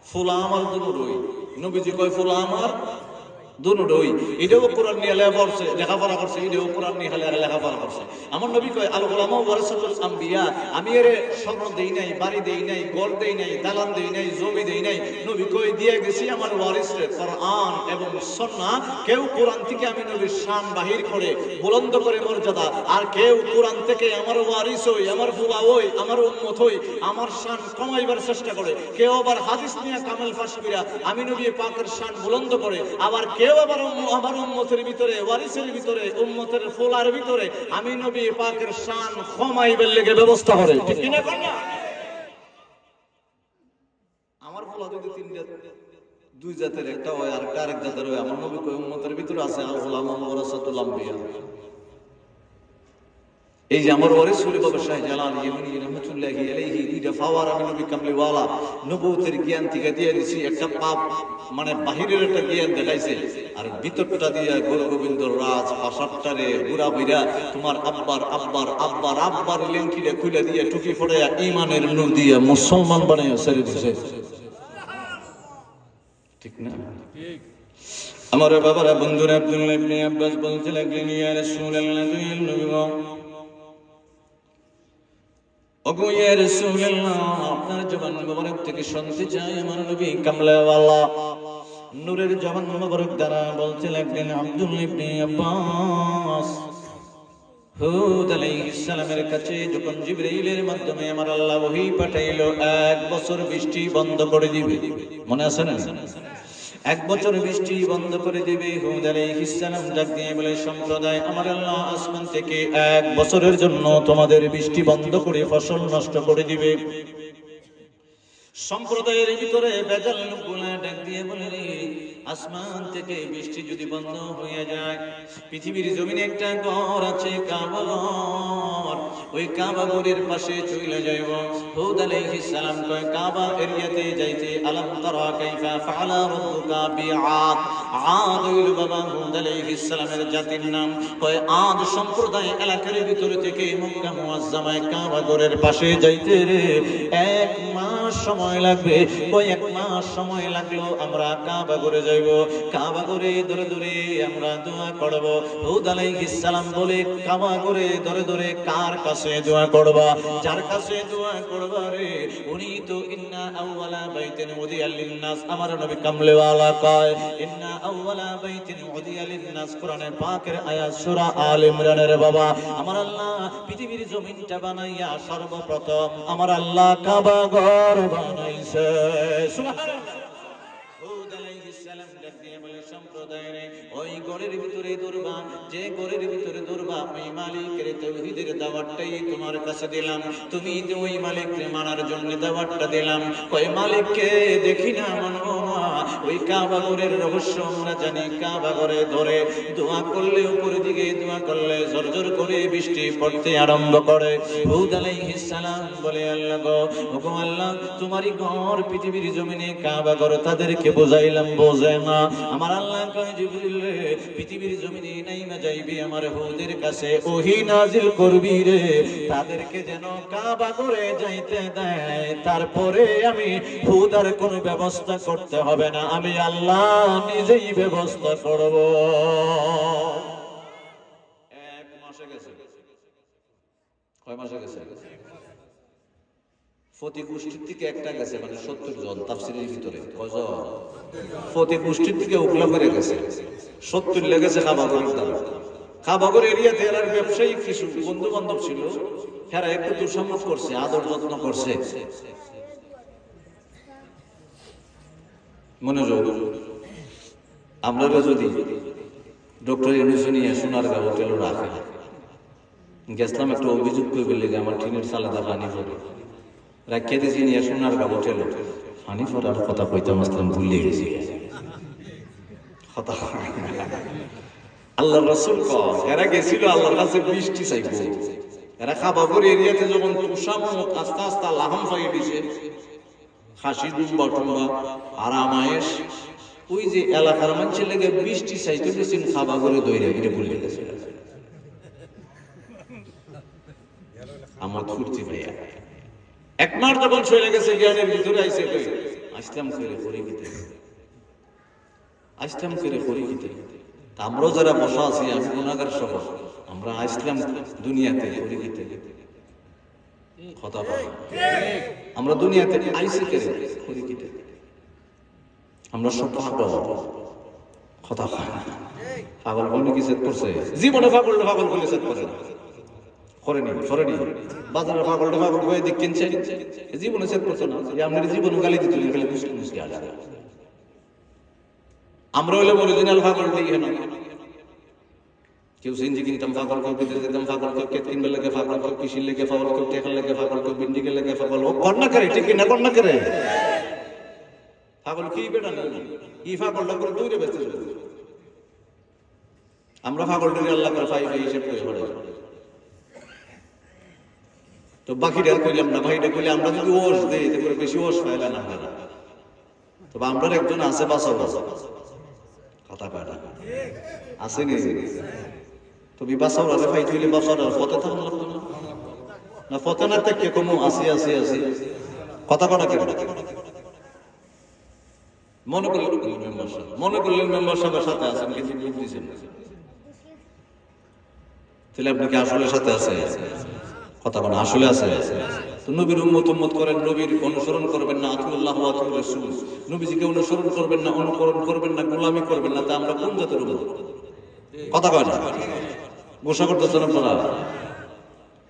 Speaker 1: ফুলা আমার দুরুই নবীজি কয় ফুলা আমার দুটোই, এটাও কোরআন নিয়ে লেখাপড়া করছে, এটাও কোরআন নিয়ে লেখাপড়া করছে। আমার নবী কয় আল উলামা ওয়ারাসাতুল আম্বিয়া, আমি এর স্বর্ণ দেই নাই, বাড়ি দেই নাই, ঘর দেই নাই, দালান দেই নাই, জমি দেই নাই। নবী কয় দিয়ে গেছি আমার ওয়ারিসরে কোরআন এবং সুন্নাহ। কেউ কোরআন থেকে আমি নবীর শান বাহির করে বুলন্দ করে মর্যাদা, আর কেউ কোরআন থেকে আমার ওয়ারিস হই, আমার ফুলা হই, আমার উম্মত হই, আমার শান কমাইবার চেষ্টা করে। কেউ আবার হাদিস নিয়ে কামেল ফাঁস কইরা আমি নবী পাকের শান বুলন্দ করে, আবার কেউ আবার আমার উম্মতের ভিতরে, ওয়ারিসের ভিতরে, উম্মতের ফুলার ভিতরে আমি নবী পাকের শান কমাইবার লেগে ব্যবস্থা করে। ঠিক কি না? আমার ফুলা যদি দুই জাতের, একটা হয় আর আরেক জাতের হয়। আমার নবী কয় উম্মতের ভিতরে আছে আল উলামা ওয়ারাসাতুল আম্বিয়া। এই যে আমার ওয়ারিস হলো বাবা শাহ জালাল ইয়ামানি রাহমাতুল্লাহি আলাইহি, দুইটা পাওয়ার আমি নবী কামলিওয়ালা নবুয়তের জ্ঞান থেকে দিয়ে দিছি। একটা পাপ মানে বাহিরের একটা জ্ঞান দেখাইছে, আর ভিতরটা দিয়ে গুরু গোবিন্দর রাজ পাশাটারে গুড়া বইরা তোমার আব্বার আব্বার আব্বার আব্বার লেঙ্কিটা খুলে দিয়ে টুকি ফোড়াইয়া ইমানের নূর দিয়ে মুসলমান বানাইয়া ছেড়ে দিছে। ঠিক না? ঠিক। আমার বাবারা, বন্ধুরা, আব্দুল্লাহ ইবনে আব্বাস বলতে লাগলেন, ইয়া রাসূলুল্লাহ, দুইয়ের নবী গো, ওগো ইয়া রাসূলুল্লাহ, আপনার জবান মোবারক থেকে শুনতে চাই আমার নবী কামলাওয়ালা নূরের জবান মোবারক দ্বারা বলতে লাগলেন, আব্দুল্লাহ ইবনে আব্বাস, হুদ আলাইহিস সালামের কাছে যখন জিবরাইলের মাধ্যমে আমার আল্লাহ ওহী পাঠাইলো 1 বছর বৃষ্টি বন্ধ করে দিবে, মনে আছে না? 1 বছর বৃষ্টি বন্ধ করে দিবে। হুদ আলাইহিস সালাম ডাক দিয়ে বলে, সম্প্রদায়, আমার আল্লাহ আসমান থেকে 1 বছরের জন্য তোমাদের বৃষ্টি বন্ধ করে ফসল নষ্ট করে দিবে। সম্প্রদায়ের ভিতরে বেজাল লোকগুলা ডাক দিয়ে বলে, রে আসমান থেকে বৃষ্টি যদি বন্ধ হয়ে যায়, পৃথিবীর জমিনে একটা ঘর আছে কাবা ঘর, ওই কাবা ঘরের পাশে চলে যাইব। হুদ আলাইহিস সালাম কয়, কাবা এরিয়াতে যাইতে আলাম তারা কাইফা ফাআলা রাব্বুকা বিআদ। আদ হইল বাবা হুদ আলাইহিস সালামের জাতির নাম। কয় আদ সম্প্রদায় এলাকার ভিতরে থেকে মক্কা মুআজ্জামায় কাবা ঘরের পাশে যাইতে রে 1 মাস সময় লাগবে। কয় 1 মাস সময় লাগলো, আমরা কাবা ঘরে যাইব। কাবা ঘরে ধরে ধরে আমরা দোয়া করব। হুদ আলাইহিস সালাম বলে, কাবা ঘরে ধরে ধরে কার কাছে দোয়া করবা? যার কাছে দোয়া করবা রে উনি তো ইন্না আউওয়ালা বাইতিন উদিয়া লিন-নাস, আমার নবী কামলিওয়ালা কয়, ইন্না আউওয়ালা বাইতিন উদিয়া লিন-নাস, কোরআনের পাকের আয়াত সূরা আল ইমরানের বাবা। আমার আল্লাহ পৃথিবীর জমিনটা বানাইয়া সর্বপ্রথম আমার আল্লাহ কাবা ঘর বানাইছে। সুবহানাল্লাহ। হুদ আলাইহিস সালাম ডাক দিয়ে বলে, সম্প্রদায় রে, ওই ঘরের ভিতরে দরবা, যে ঘরের ভিতরে দরবা, ওই মালিকের তাওহীদের দাওয়াতটাই তোমার কাছে দিলাম। তুমি তো ওই মালিককে মানার জন্য দাওয়াতটা দিলাম। কয় মালিককে দেখি না, মানব না। ওই কাবা ঘরের রহস্য আমরা জানি। কাবা ঘরে ধরে দোয়া করলে উপরের দিকে দোয়া করলে ঝরঝর করে বৃষ্টি পড়তে আরম্ভ করে। হুদ আলাইহিস সালাম বলে, আল্লাহ গো, ওগো আল্লাহ, তোমারই ঘর পৃথিবীর জমিনে কাবা ঘর, তাদেরকে বোঝাইলাম, বোঝে না। আমার আল্লাহ কয়, জিবরিল রে, পৃথিবীর জমিনে নাইমা যাইবি আমার হুদের কাছে, ওহী নাজিল করবি রে, তাদেরকে যেন কাবা ঘরে যাইতে দেয়। তারপরে আমি হুদার কোনো ব্যবস্থা করতে হবে না, আমি আল্লাহ নিজেই ব্যবস্থা করব। 1 মাসে গেছে। কয় মাসে গেছে? ফতি গোষ্ঠীর থেকে একটা গেছে, মানে 70 জন তাফসীরের ভিতরে। কয়জন? ফতি গোষ্ঠীর থেকে উকলা করে গেছে, 70 লেগেছে কাবা ঘরের দ্বারা। কাবা ঘর এরিয়াতে এর ব্যবসায়ী কিছু বন্ধু বান্ধব ছিল, এরা একটু দুঃসম্মত করছে, আদর যত্ন করছে। মনোযোগ, আমরা যদি ডক্টর ইউনিসনিয়া সোনারগাঁও হোটেলে রাখে, গেছিলাম একটা অভিযোগ করবে লেগে, আমার টিনের সালাদা পানি পড়ে রাখিয়ে দিয়েছি নিয়ে সোনারগাঁও হোটেল। পানি পড়ার কথা কইতাম আসলাম, ভুলে গেছি। আল্লাহ রাসূল কয়, এরা গেছিল আল্লাহর কাছে বৃষ্টি চাইবো। এরা কাবাগর এরিয়াতে যখন তুষামুক আস্তে আস্তে লাহাম হয়ে দিছে, খাসি দুম্বা টুম্বা আরামায়েশ, ওই যে এলাকার মানুষের লেগে বৃষ্টি চাইতে গেছেন কাবাগরে দইরা, এটা ভুলে গেছে। আমার ফুর্তি ভাইয়া 1 মাস যখন চলে গেছে, জ্ঞানের ভিতরে আইসে, আসলাম করে পরে ভিতরে আসলাম করে করি কিতে, আমরাও যারা বসা আছি, আমি গুনাহগার সহ, আমরা আসলাম দুনিয়াতে করি কিতে, কথা বলে আমরা দুনিয়াতে আইসি করে করি কিতে, আমরা সব পাগল, কথা হয় না। পাগল বলে কি সেট করছে জীবনে, পাগল বলে সেট করে না, করেনি বাজারে পাগল হয়ে দিক কিনছে, জীবনে সেট করছে না। আপনার জীবনে গালি দিতে খালি মুসকি আসে। আমরা হইলে অরিজিনাল পাগল দিই না, কেউ সিনজি কিনতাম পাগল, কেউ বিদেশ দিতাম পাগল, কেউ কেট কিনবে লেগে পাগল, কেউ কৃষির লেগে পাগল, কেউ টেকার লেগে পাগল, কেউ বিন্ডিকের লেগে পাগল। ও কন্যা করে ঠিক কিনা, কন্যা করে পাগল কি বেটা ই পাগলটা করে দূরে বেঁচে। আমরা পাগল ডুরে আল্লাহ করে ফাইভ হিসেব করে পড়ে। তো বাকিটা আর কইলাম না, ভাইটা কইলে আমরা যদি ওষ দেই তো করে বেশি ওষ পাইলা না আমরা, তবে আমরা একজন আছে বাঁচাও কথা কয় না আছে নি, তবে বাঁচাও আছে ফাইট হইলে বাঁচাও আর পথে থাকুন না, পথে না থেকে কোনো আসি কথা কটা কেন মনে করলেন মেম্বার সাহেবের সাথে আছেন, কিন্তু বুঝতেছেন না, তাহলে আপনি কি আসলে সাথে আছে? কথা বলা আসলে আছে। তো নবীর উম্মত করেন, নবীর অনুসরণ করবেন না, আতিউল্লাহ ওয়া আতিউর রাসূল, নবীজিকে অনুসরণ করবেন না, অনুকরণ করবেন না, গোলামি করবেন না, তা আমরা কোন জাতের উম্মত? কথা কয় না, গোসা করতেছেন আপনারা।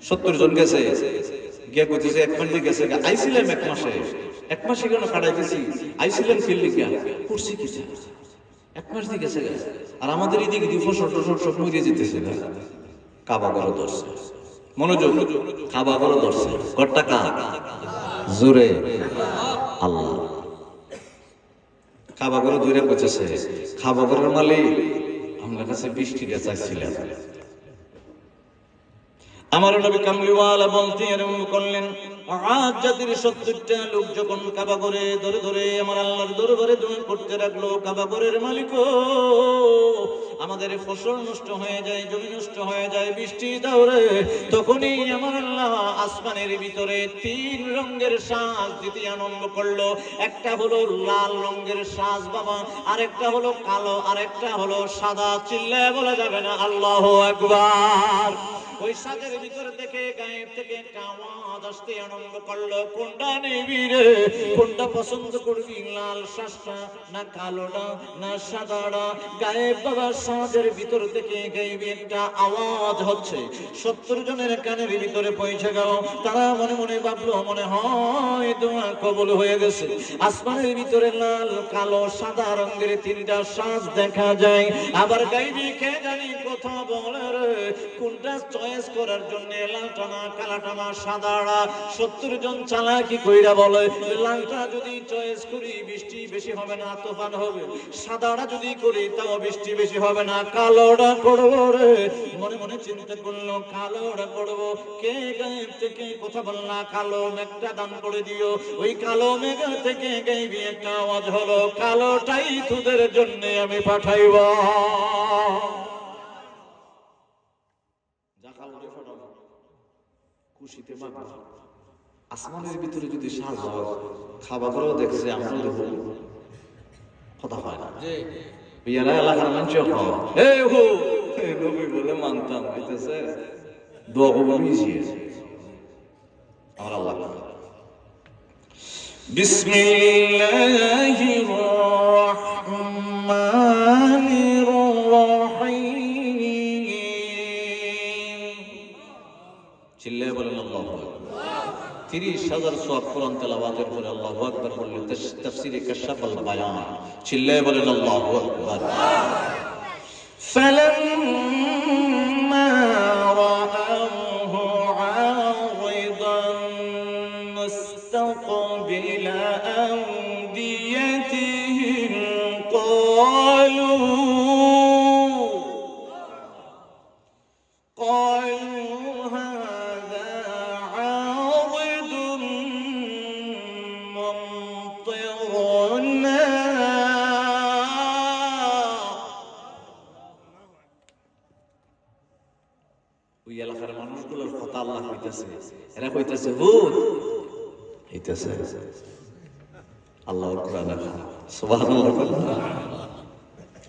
Speaker 1: 70 জন গেছে, গিয়া কইতেছে 1 মাস গেছে, আইছিলাম 1 মাসে কেন কাটাইতেছি, আইছিলাম ফিল্ডে গিয়া করছি কি 1 মাস দিয়ে গেছে, আর আমাদের এদিকে দুই ফসল সব মরিয়ে যেতেছে না। কাবা ঘর ধরছে, মনোযোগ, কাবা ঘর ধরছে, ঘরটা কার? জোরে আল্লাহ। কাবা ঘর ধরে কইতেছে, কাবা ঘরের মালিক আমার কাছে বৃষ্টিটা চাইছিলেন। আমার নবী কামলিওয়ালা বলতে আরম্ভ করলেন, আজ জাতির 70টা লোক যখন কাবা ঘরে ধরে ধরে আমার আল্লাহর দরবারে দোয়া করতে লাগলো, কাবা ঘরের মালিক আমাদের ফসল নষ্ট হয়ে যায়, জমি নষ্ট হয়ে যায়, বৃষ্টি দাও রে। তখনই আমার আল্লাহ আসমানের ভিতরে 3 রঙের সাজ দিতে আরম্ভ করলো। একটা হলো লাল রঙের সাজ বাবা, আরেকটা হলো কালো, আরেকটা হলো সাদা। চিল্লায় বলা যাবে না আল্লাহু আকবার। ওই সাজের ভিতর থেকে গায়েব থেকে একটা আওয়াজ আসতে আরম্ভ করলো, কোনটা নিবি রে, কোনটা পছন্দ করবি, লাল সাজটা না কালোটা না সাদাটা? গায়েব বাবা সাজের ভিতর থেকে গায়েবী একটা আওয়াজ হচ্ছে, 70 জনের কানের ভিতরে পৌঁছে গেল। তারা মনে মনে ভাবলো, মনে হয় দোয়া কবুল হয়ে গেছে। আসমানের ভিতরে লাল কালো সাদা রঙের 3টা সাজ দেখা যায়। আবার গায়েবী কে জানি কথা বলে রে, কোনটা চয়েস করার জন্য, লালটা না কালাটা না সাদাটা? 70 জন চালাকি কইরা বলে, লালটা যদি চয়েস করি বৃষ্টি বেশি হবে না, তুফান হবে। সাদাটা যদি করি তাও বৃষ্টি বেশি হবে না, কালোটা করবো রে। মনে মনে চিন্তা করলো, কালোটা করবো। কে গায়েব থেকে কথা বললা, কালো মেঘটা দান করে দিও। ওই কালো মেঘ থেকে গাইবি একটা আওয়াজ হলো, কালোটাই তোদের জন্য আমি পাঠাইব। খুশিতে মাগো। আসমানের ভিতরে যদি সাজ হয়, খাবার ঘরেও দেখছে, আমরাও দেখব, কথা হয় না। ইয়ারা এলাকার মানুষ নবী বলে মানতাম, হইতেছে দোয়া কবুল হয়েছে আমার আল্লাহ। বিসমিল্লাহির রাহমানির রাহিম। চিল্লায়ে বলেন আল্লাহু আকবার। 30,000 সওয়াব কোরআন তেলাওয়াতের পরে আল্লাহু আকবার বললে তাফসীরে কাশফুল বায়ান। চিল্লায়ে বলেন আল্লাহু আকবার। فلما رأوه عارضا مستقبل أوديتهم قالوا هذا عارض ممطرنا ওই এলাকার মানুষগুলোর কথা আল্লাহ কইতাছে, এরা কইতাছে ভূত হইতাছে। আল্লাহর কোরআন, সুবহানাল্লাহ।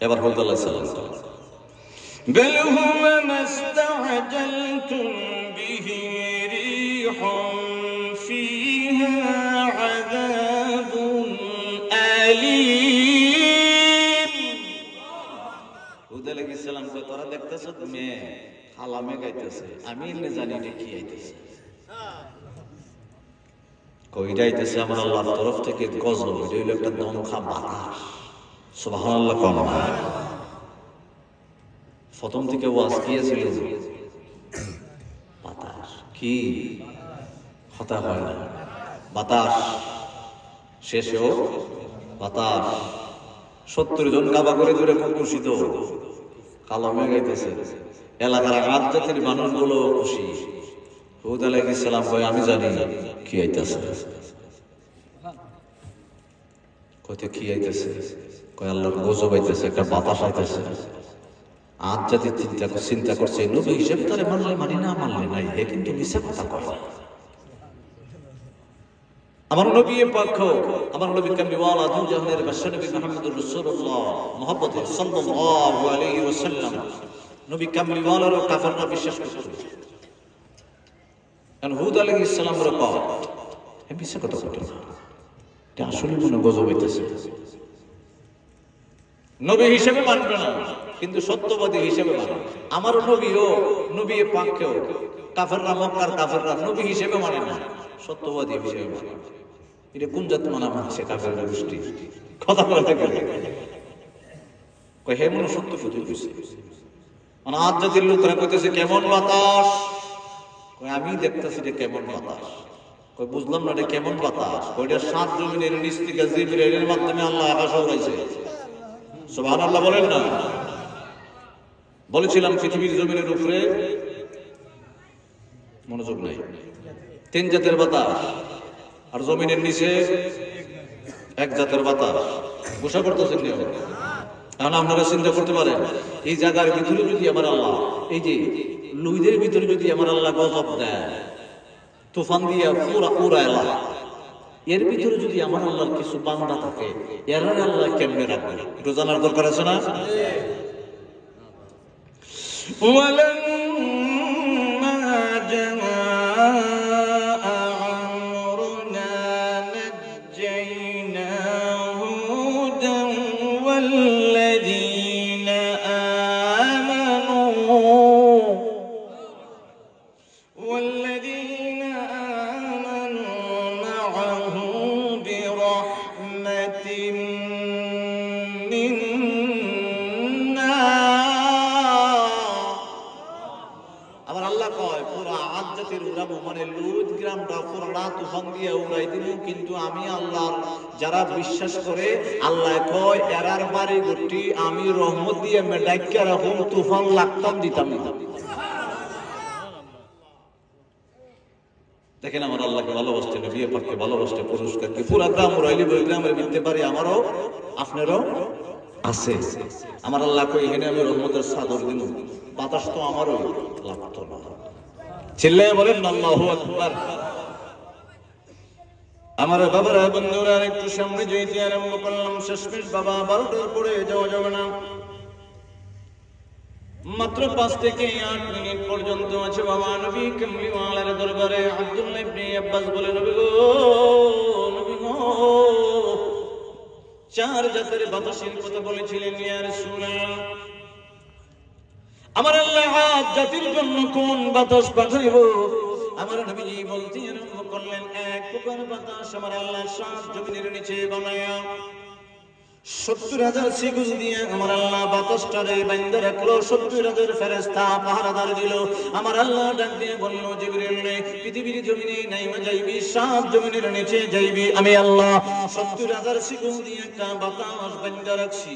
Speaker 1: এবার হুদ আলাইহিস সালাম
Speaker 2: بل هو ما استعجلتم به ريح فيها عذاب أليم
Speaker 1: হুদ আলাইহিস সালাম কয় তোরা দেখতেছ মেয়ে হালামে গাইতেছে আমি এমনি জানি এটা কি আইতেছে কইটা আইতেছে আমার আল্লাহর তরফ থেকে গজব এটা হইলো একটা দমকা বাতাস সুবহানাল্লাহ কোন প্রথম থেকে ওয়াজ কি ছিল বাতাস কি হতা হয় না বাতাস শেষেও বাতাস 70 জন কাবা করে দূরে খুশিত কালো মেঘ গাইতেছে এলাকার আট জাতির মানুষগুলো খুশি হুদ আলাইহিস সালাম কয় আমি জানি কি আইতেছে কইতে কি আইতেছে কয় আল্লাহর গজব আইতেছে একটা বাতাস আইতেছে আজ জাতি চিন্তা করছে নবী হিসেবে তারে মানলে মানি না মানলে নাই হে কিন্তু মিশা কথা কয় আমার নবী পাক আমার নবী কামলিওয়ালা দু জাহানের বাদশা নবী মুহাম্মদুর রাসূলুল্লাহ মুহাব্বতে সাল্লাল্লাহু আলাইহি ওয়াসাল্লাম নবী কামলিওয়ালার কাফেররা বিশ্বাস করত কারণ হুদ আলাইহিস সালামের পাওয়া হে মিশা কথা কয় না এটা আসলে মনে গজব হইতেছে নবী হিসেবে মানবে না কিন্তু সত্যবাদী হিসেবে মানে আমার নবীও নবী পাককেও কাফেররা মক্কার কাফেররা নবী হিসেবে মানে না সত্যবাদী হিসেবে মানে এটা কোন জাত মানা মানছে কাফেররা গোষ্ঠী কথা বলতে গেলে কয় হে মনে সত্য কথা কইছে মানে আজ জাতির লোকরা কইতেছে কেমন বাতাস কয় আমি দেখতেছি এটা কেমন বাতাস কয় বুঝলাম না এটা কেমন বাতাস কয়টা সাত জমিনের নিচ থেকে জিবরাইলের মাধ্যমে আল্লাহ আকাশে উড়াইছে সুবহানাল্লাহ বলেন না বলেছিলাম পৃথিবীর জমিনের উপরে মনোযোগ নাই 3 জাতের বাতাস আর জমিনের নিচে 1 জাতের বাতাস বুঝা করতেছেন না এখন আপনারা চিন্তা করতে পারেন এই জায়গার ভিতরে যদি আমার আল্লাহ এই যে লুইদের ভিতরে যদি আমার আল্লাহ গজব দেয় তুফান দিয়া পুরা এলাকা এর ভিতরে যদি আমার আল্লাহর কিছু বান্দা থাকে এরা আল্লাহ কেমনে রাখবে একটু জানার দরকার আছে না
Speaker 2: ولما جاء أمرنا نجينا هودا والذين آمنوا معه برحمة منا
Speaker 1: আবার আল্লাহ কয় পুরা আদ জাতির উড়াবো মানে লুত গ্রামটা পুরা তুফান দিয়ে উড়াই দিব কিন্তু আমি আল্লাহর যারা বিশ্বাস করে আল্লাহ কয় এরার বাড়ি গটি আমি রহমত দিয়ে মেডাইকা রাখুন তুফান লাগতাম দিতাম না দেখেন আমার আল্লাহকে ভালোবাসতে নবী পাককে ভালোবাসতে পুরস্কার কি পুরা গ্রাম উড়াইলি ওই গ্রামের ভিতরে পারি আমারও আপনারও আছে আমার আল্লাহ কই এখানে আমি রহমতের চাদর দিব বাতাস তো আমারও লাগতো না চিল্লায়ে বলেন আল্লাহু আকবার
Speaker 2: আমার বাবারা বন্ধুরা একটু সামনে যেতে আরম্ভ করলাম শেষমেশ বাবা 12টার পরে যাওয়া যাবে না মাত্র 5 থেকে 8 মিনিট পর্যন্ত আছে বাবা নবী কামলিওয়ালার দরবারে আব্দুল্লাহ ইবনে আব্বাস বলে নবী গো 4 জাতের বাতাসের কথা বলেছিলেন ইয়া রাসূলুল্লাহ আমার আল্লাহ জাতির জন্য কোন বাতাস পাঠাইবো আমার নবীজি বলতে আরম্ভ করলেন এক প্রকার বাতাস আমার আল্লাহ 7 জমিনের নিচে বানায়া 70,000 সিগুল দিয়ে আমার আল্লাহ বাতাসটারে বাইন্ধে রাখলো 70,000 ফেরেশতা পাহারাদার দিল আমার আল্লাহ ডাক দিয়ে বলল জিবরিল নে পৃথিবীর জমিনে নাইমা যাইবি 7 জমিনের নিচে যাইবি আমি আল্লাহ 70,000 সিগুল দিয়ে একটা বাতাস বাইন্ধে রাখছি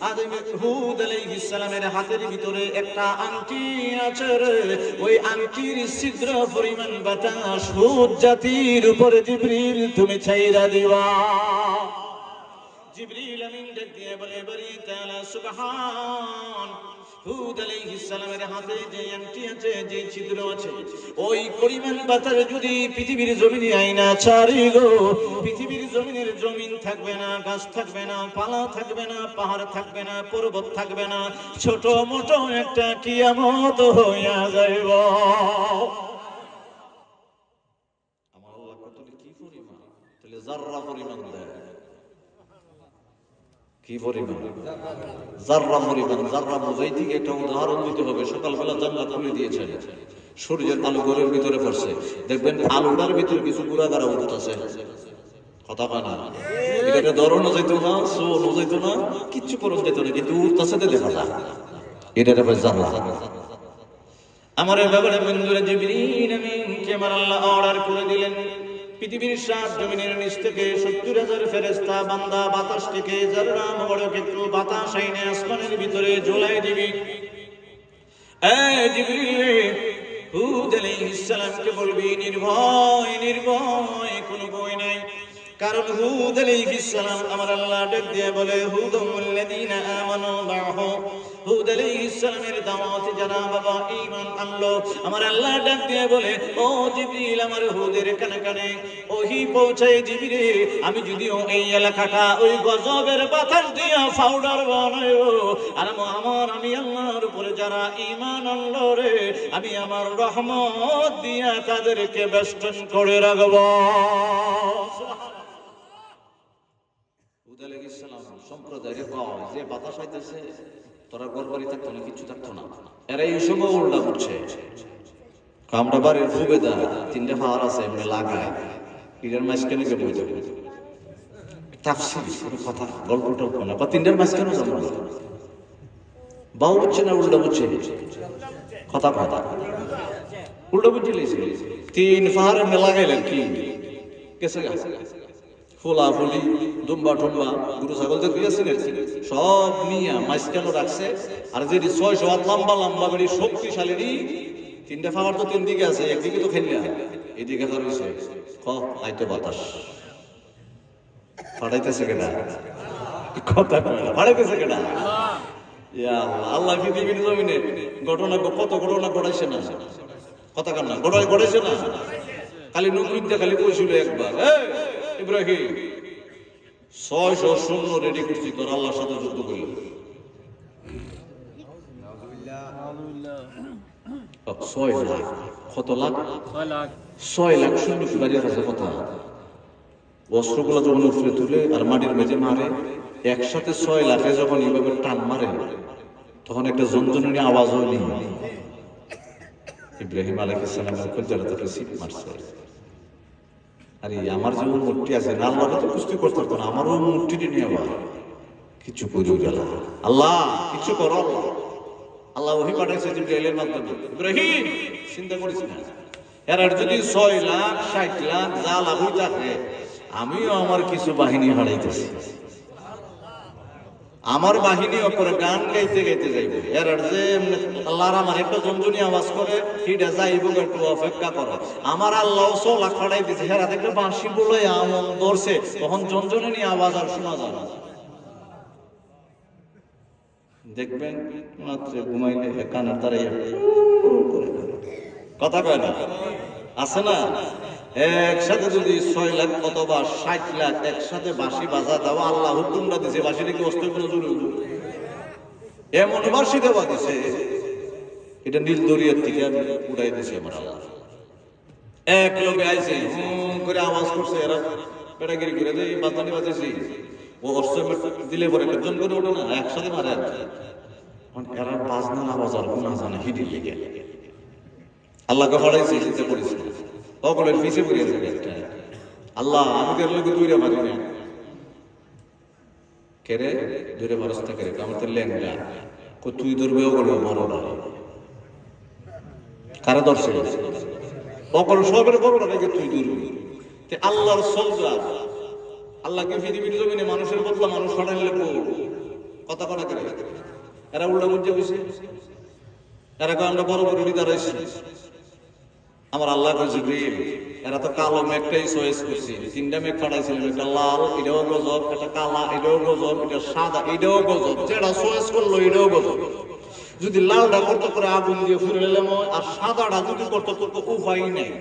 Speaker 2: আদম হুদ আলাইহিস সালামের হাতের ভিতরে একটা আংটি আছে রে ওই আংটির ছিদ্র পরিমাণ বাতাস হুদ জাতির উপরে জিবরিল তুমি ছাইরা দিবা জিবরিল আমিন ডাক দিয়ে বলে বারি তাআলা সুবহান হুদ আলাইহিস সালামের হাতে যে আংটি আছে, যে ছিদ্র আছে, ওই পরিমাণ বাতাস যদি পৃথিবীর জমিনে আইনা ছাড়ি গো, পৃথিবীর জমিনের জমিন থাকবে না, গাছ থাকবে না, পালা থাকবে না, পাহাড় থাকবে না, পর্বত থাকবে না, ছোট মোটো একটা কিয়ামত হইয়া যাইব।
Speaker 1: আমার আল্লাহ কত কি পরিমাণ, তাহলে জাররা পরিমাণ দেয়, কি পরিমাণ, জাররা পরিমাণ। জাররা বোঝাই থেকে একটা উদাহরণ দিতে হবে। সকালবেলা জান্নাত খুলে দিয়েছেন, সূর্যের আলো ঘরের ভিতরে পড়ছে, দেখবেন আলোটার ভিতরে কিছু গুড়া গাড়া উঠতেছে, কথা কয় না, এটা ধরনো যেত না, শোনো যেত না, কিচ্ছু করো যেত না, কিন্তু উঠতেছে দেখা যায়, এটা জাররা।
Speaker 2: আমার ব্যাপারে বন্ধুরা, জিবরিল আমিনকে আমার আল্লাহ অর্ডার করে দিলেন, পৃথিবীর 7 জমিনের নিচ থেকে 70,000 ফেরেশতা বান্দা বাতাস থেকে যারা মগড়কে একটু বাতাস আইনে আসমানের ভিতরে ঝোলাই দিবি। জিবরিল হুদ আলাইহিস সালামকে বলবি, নির্ভয় নির্ভয়, কোনো ভয় নাই। কারণ হুদ আলাইহিস সালাম আমার আল্লাহ ডাক দিয়ে বলে, হুদাল্লাযীনা আমানু মাহু, হুদ আলাইহিস সালামের দাওয়াতে যারা বাবা ঈমান আনলো, আমার আল্লাহ ডাক দিয়ে বলে, ও জিবরিল আমার হুদের কানে কানে ওহী পৌঁছায় দিবি রে। আমি যদিও এই এলাকাটা ওই গজবের বাতাস দিয়া পাউডার বানাইও, আর আমি আল্লাহর উপরে যারা ঈমান আনলো রে, আমি আমার রহমত দিয়া তাদেরকে বেষ্টন করে রাখবো।
Speaker 1: সম্প্রদায়ের পাওয়া যে বাতাস আইতেছে, তোরা ঘর বাড়ি থাকতো না, কিছু থাকতো না, এরা এই সময় উল্টা করছে। আমরা বাড়ির সুবেদা 3টা পাহাড় আছে, এমনি লাগায় এটার মাঝখানে কেটে যাবে তাফসীর কোনো কথা গল্প টল্প না, বা 3টার মাঝখানে যাবো বাউ হচ্ছে না, উল্টা বুঝছে, কথা কথা উল্টা বুঝছে। 3 পাহাড় এমনি লাগাইলেন কি কেসে গেছে, ফোলা ফুলি দুম্বা টুম্বা গরু ছাগল যে দিয়েছিলেন সব নিয়ে মাঝখানে রাখছে। আর যে 600 হাত লম্বা লম্বা বেড়ি শক্তিশালী 3টা পাহাড় তো 3 দিকে আছে, একদিকে তো খেললে এইদিকে ধরেছে আইতো বাতাস ফাটাইতেছে কেনা, কথা ফাটাইতেছে কেনা। আল্লাহ পৃথিবীর জমিনে ঘটনা কত ঘটনা ঘটাইছে না, কথা কান না ঘটাইছে না। খালি নবীতে খালি বলছিল একবার, ইব্রাহিম 600 সৈন্য রেডি করছি তোর আল্লাহর সাথে যুদ্ধ করল। 6 লাখ, কত লাখ? 6 লাখ সৈন্য বাড়ির কাছে কথা। অস্ত্রগুলো যখন উপরে তুলে আর মাটির মেঝে মারে, একসাথে 6 লাখে যখন এইভাবে টান মারে, তখন একটা জনজননী আওয়াজ হয়নি। ইব্রাহিম আলাইহিস সালামের কলজাটা তো সিট মারছে। আরে আমার যে মূর্তি আছে না, আল্লাহ তো কুস্তি করতে পারতো না, আমারও মূর্তিটি নিয়ে আবার কিছু করে গেল। আল্লাহ কিছু করো, আল্লাহ ওহী পাঠাইছে জিবরাইলের মাধ্যমে। ইব্রাহিম চিন্তা করিস না, এর যদি 6 লাখ 60 লাখ যা লাভ হই থাকে, আমিও আমার কিছু বাহিনী হারাইতেছি, আমার বাহিনী ওপরে গান গাইতে গাইতে যাইবে। এর যে আল্লাহর আমার একটা জনজনী আওয়াজ করে, হিডা যাইব, একটু অপেক্ষা করো। আমার আল্লাহ 100 লাখ ফাটাই দিছে, হেরা দেখলে বাঁশি বলে আমন ধরছে, তখন জনজনী আওয়াজ আর শোনা যায় না। দেখবেন মাত্র ঘুমাইলে কানের দ্বারাই কথা কয় না, আছে না? একসাথে যদি 6 লাখ অথবা 60 লাখ একসাথে বাঁশি বাজা দাও, আল্লাহ হুকুমটা দিছে, বাঁশি নাকি অস্ত্র কোনো জরুরি এমন বাঁশি দেওয়া দিছে, এটা নীল দরিয়ার থেকে আমি উড়াই দিছি আমার আল্লাহ। এক লোকে আইছে করে আওয়াজ করছে, এরা বেটাগিরি করে যে বাজানি বাজেছি, ও অস্ত্র দিলে পরে একজন করে ওঠে না, একসাথে মারে। এরা বাজনা না বাজার গুণা জানে হিডি লেগে আল্লাহকে হড়াইছে, চিন্তা করিস না, সকলের পিছে পড়িয়ে যাবে। আল্লাহ আমি তোর লোকে দূরে মারি না, কেরে দূরে মারস্তা করে আমার তো লেঙ্গা, তুই ধরবে ওগুলো বড়টা কারা ধরছে, সকল সবের বড়টা নাকি তুই ধরবি। আল্লাহর সলজার, আল্লাহকে পৃথিবীর জমিনে মানুষের বদলা মানুষ হটাইলে কথা কথা করে এরা উল্টা বুঝে বসে, এরা আমরা বড় বড় লিডার আইছি। আমার আল্লাহ জিবরিল, এরা তো কালো মেঘটাই চয়েস করছি, 3টা মেঘ ফাটাইছিলাম, একটা লাল এটাও গজব, একটা কালা এটাও গজব, এটা সাদা এটাও গজব, যেটা চয়েস করলো এটাও গজব।
Speaker 2: যদি লালটা করতে করে আগুন দিয়ে ফুরে নিলাম, আর সাদাটা যদি করতে করতে উপায় নেই,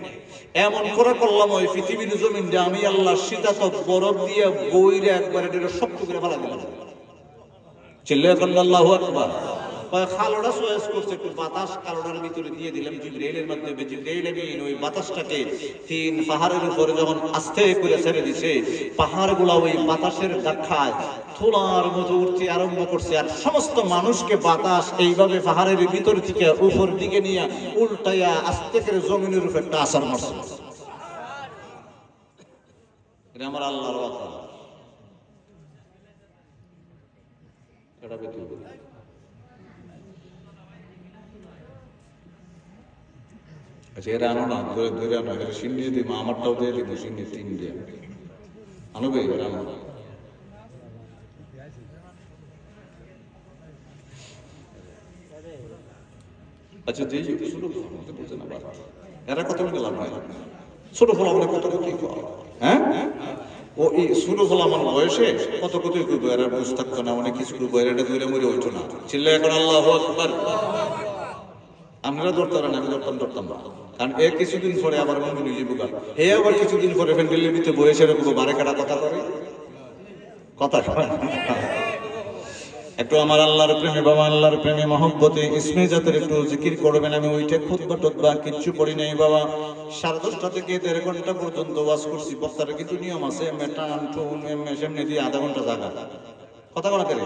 Speaker 2: এমন করে করলাম ওই পৃথিবীর জমিনটা আমি আল্লাহ শীতাতপ বরফ দিয়ে বইরে একবার এটা শক্ত করে ফেলা দিলাম। চিল্লায়ে বলেন আল্লাহু আকবার। খালোটা চয়েস করছে, একটু বাতাস কালোটার ভিতরে দিয়ে দিলাম জিবরাইলের মাধ্যমে। জিবরাইল আমিন ওই বাতাসটাকে 3 পাহাড়ের উপরে যখন আস্তে করে ছেড়ে দিছে, পাহাড়গুলো ওই বাতাসের ধাক্কায় থোলার মতো উঠতে আরম্ভ করছে, আর সমস্ত মানুষকে বাতাস এইভাবে পাহাড়ের ভিতর থেকে উপর দিকে নিয়ে উল্টাইয়া আস্তে করে জমিনের উপর একটা আছাড় মারছে। এটা আমার আল্লাহর ওয়াদা। এটা বেতু আচ্ছা, এরা আনো না, ধরে ধরে আনো, এটা সিন্নি দিব, আমারটাও দিয়ে দিব, সিন্নি 3 দিয়ে আনবে, এরা আনো। আচ্ছা, যে ছোট বলছে না, এরা কত মিনিট লাভ হয়, ছোট ফল আমরা কত কত হ্যাঁ, ও এই ছোট ফল আমার বয়সে কত কত করবো, এরা বসে থাকতো না, অনেক কিছু করবো, এরা ধরে মরে ওঠো না। চিল্লায়ে এখন আল্লাহু আকবার। আপনারা ধরতে পারেন, আমি ধরতাম না, কারণ এ কিছুদিন পরে আবার মনে নিজে বোকা, হে আবার কিছুদিন পরে ফ্যান্ডেলের ভিতরে বয়ে সেরকম বারে কাটা কথা করে, কথা একটু আমার আল্লাহর প্রেমে, বাবা আল্লাহর প্রেমে মহব্বতে ইসমে জাতের একটু জিকির করবেন। আমি ওইটা খুতবা টুতবা কিচ্ছু পড়ি নাই বাবা, 10:30 থেকে 1.5 ঘন্টা পর্যন্ত ওয়াজ করছি। বক্তার কিন্তু নিয়ম আছে, মেটান টুন এমনি দিয়ে আধা ঘন্টা জায়গা কথা বলা করে।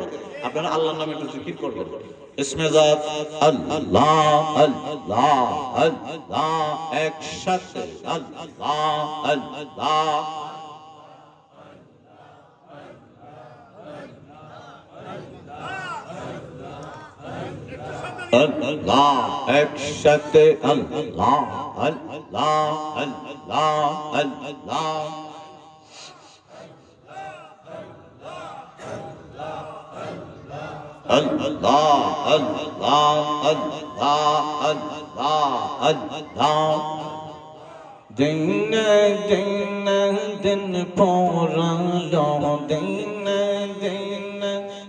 Speaker 2: আপনারা আল্লাহর নামে একটু জিকির করবেন। ইসমে জাত আল্লাহ আল্লাহ আল্লাহ, একসাথে আল্লাহ আল্লাহ আল্লাহ, একসাথে আল্লাহ আল্লাহ আল্লাহ আল্লাহ আল্লাহ আল্লাহ আল্লাহ আল্লাহ আল্লাহ। দিন দিন দিন পড়ালো, দিন দিন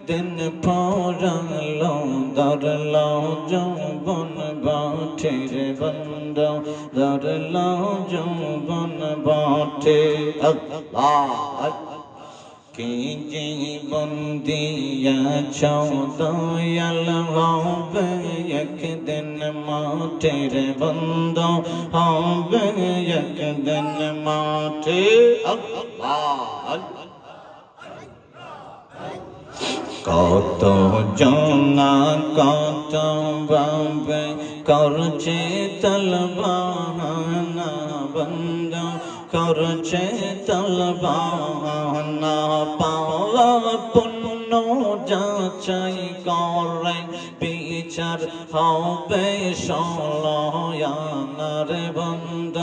Speaker 2: দিন পড়ালো, ধরলো যৌবন বাটের বন্ধ, ধরলো যৌবন বাটে। আল্লাহ কি জীবন দিয়াছ দয়াল, হবে একদিন মাঠের বন্ধ, হবে একদিন মাঠে। কত জনা কত ভাবে করছে তলবাহানা বন্ধ, করছে তলবাহানা, পাওয়া পুণ্য যাচাই করে বিচার হবে ষোলয়ানার বন্ধ,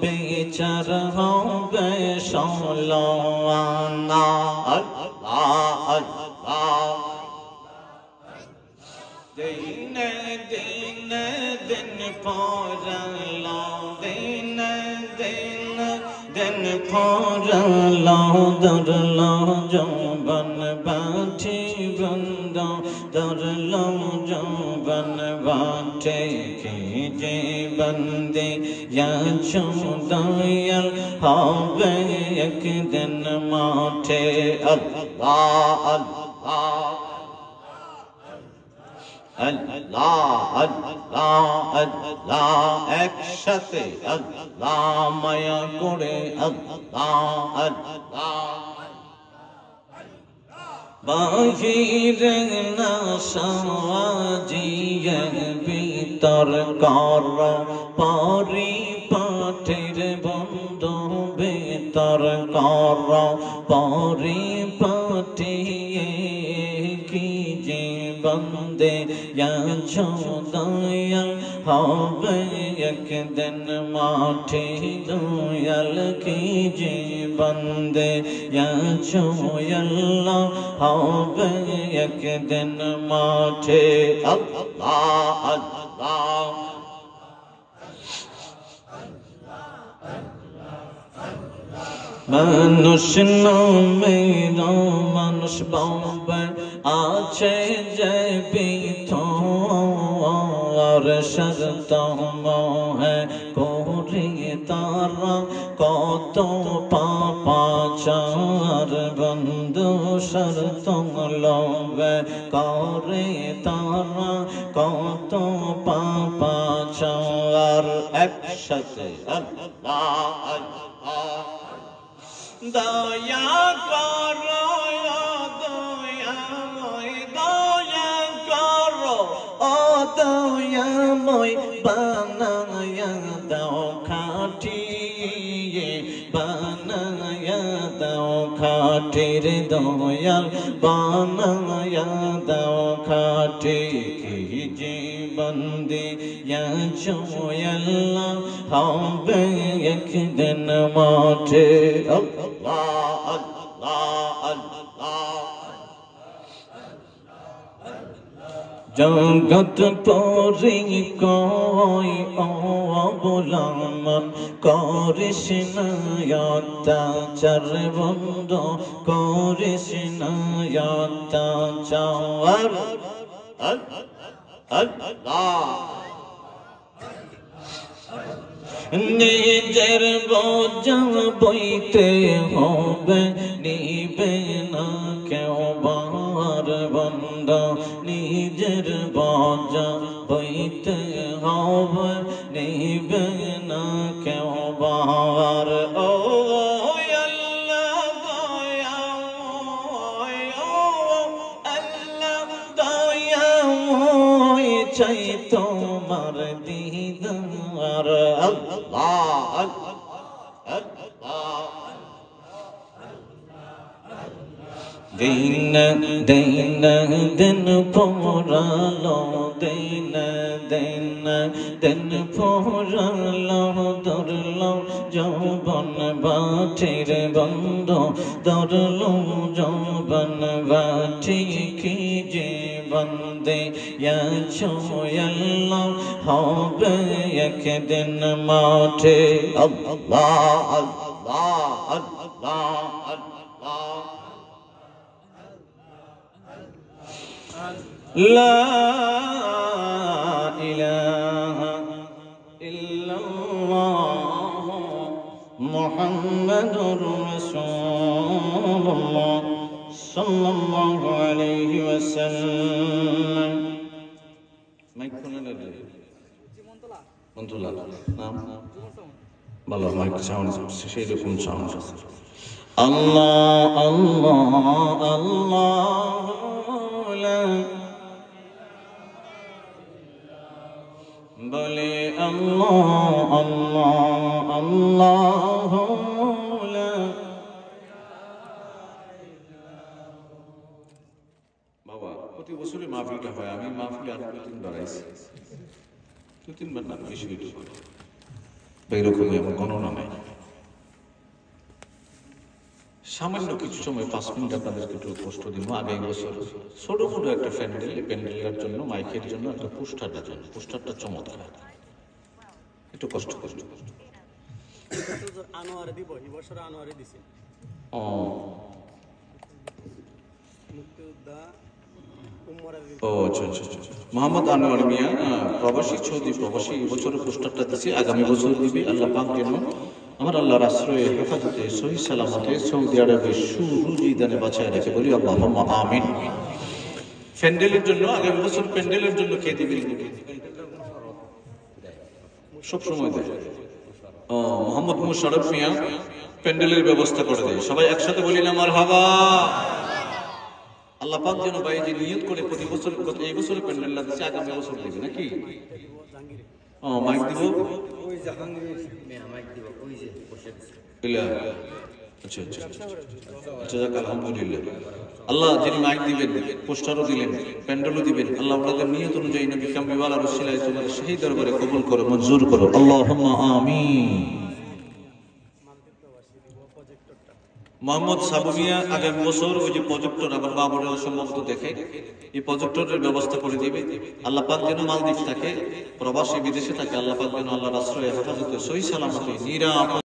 Speaker 2: বিচার হবে ষোলয়ানা। আল্লাহ আল্লাহ দিন দিন দিন পড়ালো, দিন দিন দিন পড়ালো, ধরলো যৌবন বাটি বন্ধ, ধরলো যৌবন বাটে। কি জীবন দিয়াছ দয়াল, হবে একদিন মাঠে। আল্লাহ আল্লাহ আল্লাহ আল্লাহ আল্লাহ, একসাথে আল্লাহ মায়া করে আল্লাহ আল্লাহ। বাহিরে না সাজিয়ে ভিতর কর পরিপাঠের বন্ধ, ভিতর কর পরিপাঠিয়ে। কি জীবন দিয়াছ দয়াল, হবে একদিন মাঠে দয়াল। কি জীবন দিয়াছ আল্লাহ, হবে একদিন মাঠে। আল্লাহ আল্লাহ মানুষ নামের মানুষ বাবা আছে যে বিথ বন্ধুর শর্ত মোহে করে তারা কত পাপাচার বন্ধু শর্ত লোভে করে তারা কত পাপাচার একসাথে আল্লাহ আল্লাহ দয়া করো দয়াময় দয়া করো ও দয়াময় বানায়া দাও খাটি বানায়া দাও খাটির দয়াল বানায়া দাও খাটি কি জীবন দিয়া জয়াল্লাহ হবে একদিন মাঠে আল্লাহ আল্লাহ আল্লাহ জগৎ পরি কই অবলম্বন করিস না অত্যাচার বন্ধ করিস না অত্যাচার আল্লাহ নিজের বোঝা বইতে হবে নিবে না কেউ বার বন্ধ নিজের বোঝা বইতে হবে নিবে না কেউ বার ও আল্লাহ দয়াময় চাই তোমার দিদার আল্লাহ আল্লাহ দিন দিন দিন পোরালো দিন দিন দিন পোরালো ধরলো যৌবন বাটির বন্ধ ধরলো যৌবন বাটি কি যে বন্দে আল্লাহ হবে একদিন মাঠে আল্লাহ আল্লাহ আল্লাহ আল্লাহ لا إله إلا الله محمد رسول الله صلى الله عليه وسلم মাইক ফোনে লাগে মন্তুলা নাম ভালো মাইক সাউন্ড সেই রকম সাউন্ড আল্লাহ আল্লাহ আল্লাহ বলে আল্লাহ আল্লাহ আল্লাহ বাবা প্রতি বছরই মাহফিলটা হয় আমি মাহফিল আর 2-3 বার আইছি 2-3 বার না বেশি এরকমই আমার গণনা নাই সামান্য কিছু সময় 5 মিনিট আপনাদেরকে একটু কষ্ট দিব আগামী বছর ছোট ছোট একটা প্যান্ডেলের জন্য মাইকের জন্য একটা পোস্টারটা চমৎকার একটু কষ্ট
Speaker 3: আনোয়ারে দিব এই বছর আনোয়ারে দিছে
Speaker 2: ও
Speaker 3: মুক্তিযোদ্ধা উম্মরা
Speaker 2: ও আচ্ছা মোহাম্মদ আনোয়ার মিয়া প্রবাসী সৌদি প্রবাসী এই বছর পোস্টারটা দিছে আগামী বছর দিবে আল্লাহ পাক যেন আমার আল্লাহর আশ্রয়ে হেফাজতে সহি সালামতে সৌদি আরবের সুরুজি দানে বাঁচায় রেখে বলি আল্লাহুম্মা আমিন প্যান্ডেলের জন্য আগামী বছর প্যান্ডেলের জন্য কে দিবেন সব সময় দেয় মোহাম্মদ মুশাররফ মিয়া প্যান্ডেলের ব্যবস্থা করে দেয় সবাই একসাথে বলি না মারহাবা আল্লাহ পাক যেন ভাই যে নিয়ত করে প্রতি বছর এই বছর প্যান্ডেল লাগছে আগামী বছর দিবে নাকি মাইক দিব
Speaker 3: ওই জাহাঙ্গীর মাইক দিব ওই যে বসে
Speaker 2: আচ্ছা যাক আলহামদুলিল্লাহ আল্লাহ যিনি মাইক দিবেন পোস্টারও দিলেন প্যান্ডেলও দিবেন আল্লাহ ওনাদের নিয়ত অনুযায়ী নবী কামলিওয়াল আর রসুলাই তোমার সেই দরবারে কবুল করো মঞ্জুর করো আল্লাহুম্মা আমিন মোহাম্মদ সাবুমিয়া আগামী বছর ওই যে প্রজেক্টর আমার বাবুরা সম্ভবত দেখে এই প্রজেক্টরের ব্যবস্থা করে দিবে আল্লাহ পাক যেন মালদ্বীপ থাকে প্রবাসী বিদেশে থাকে আল্লাহ পাক যেন আল্লাহর আশ্রয়ে হেফাজতে সহি সালামতে নিরাপদ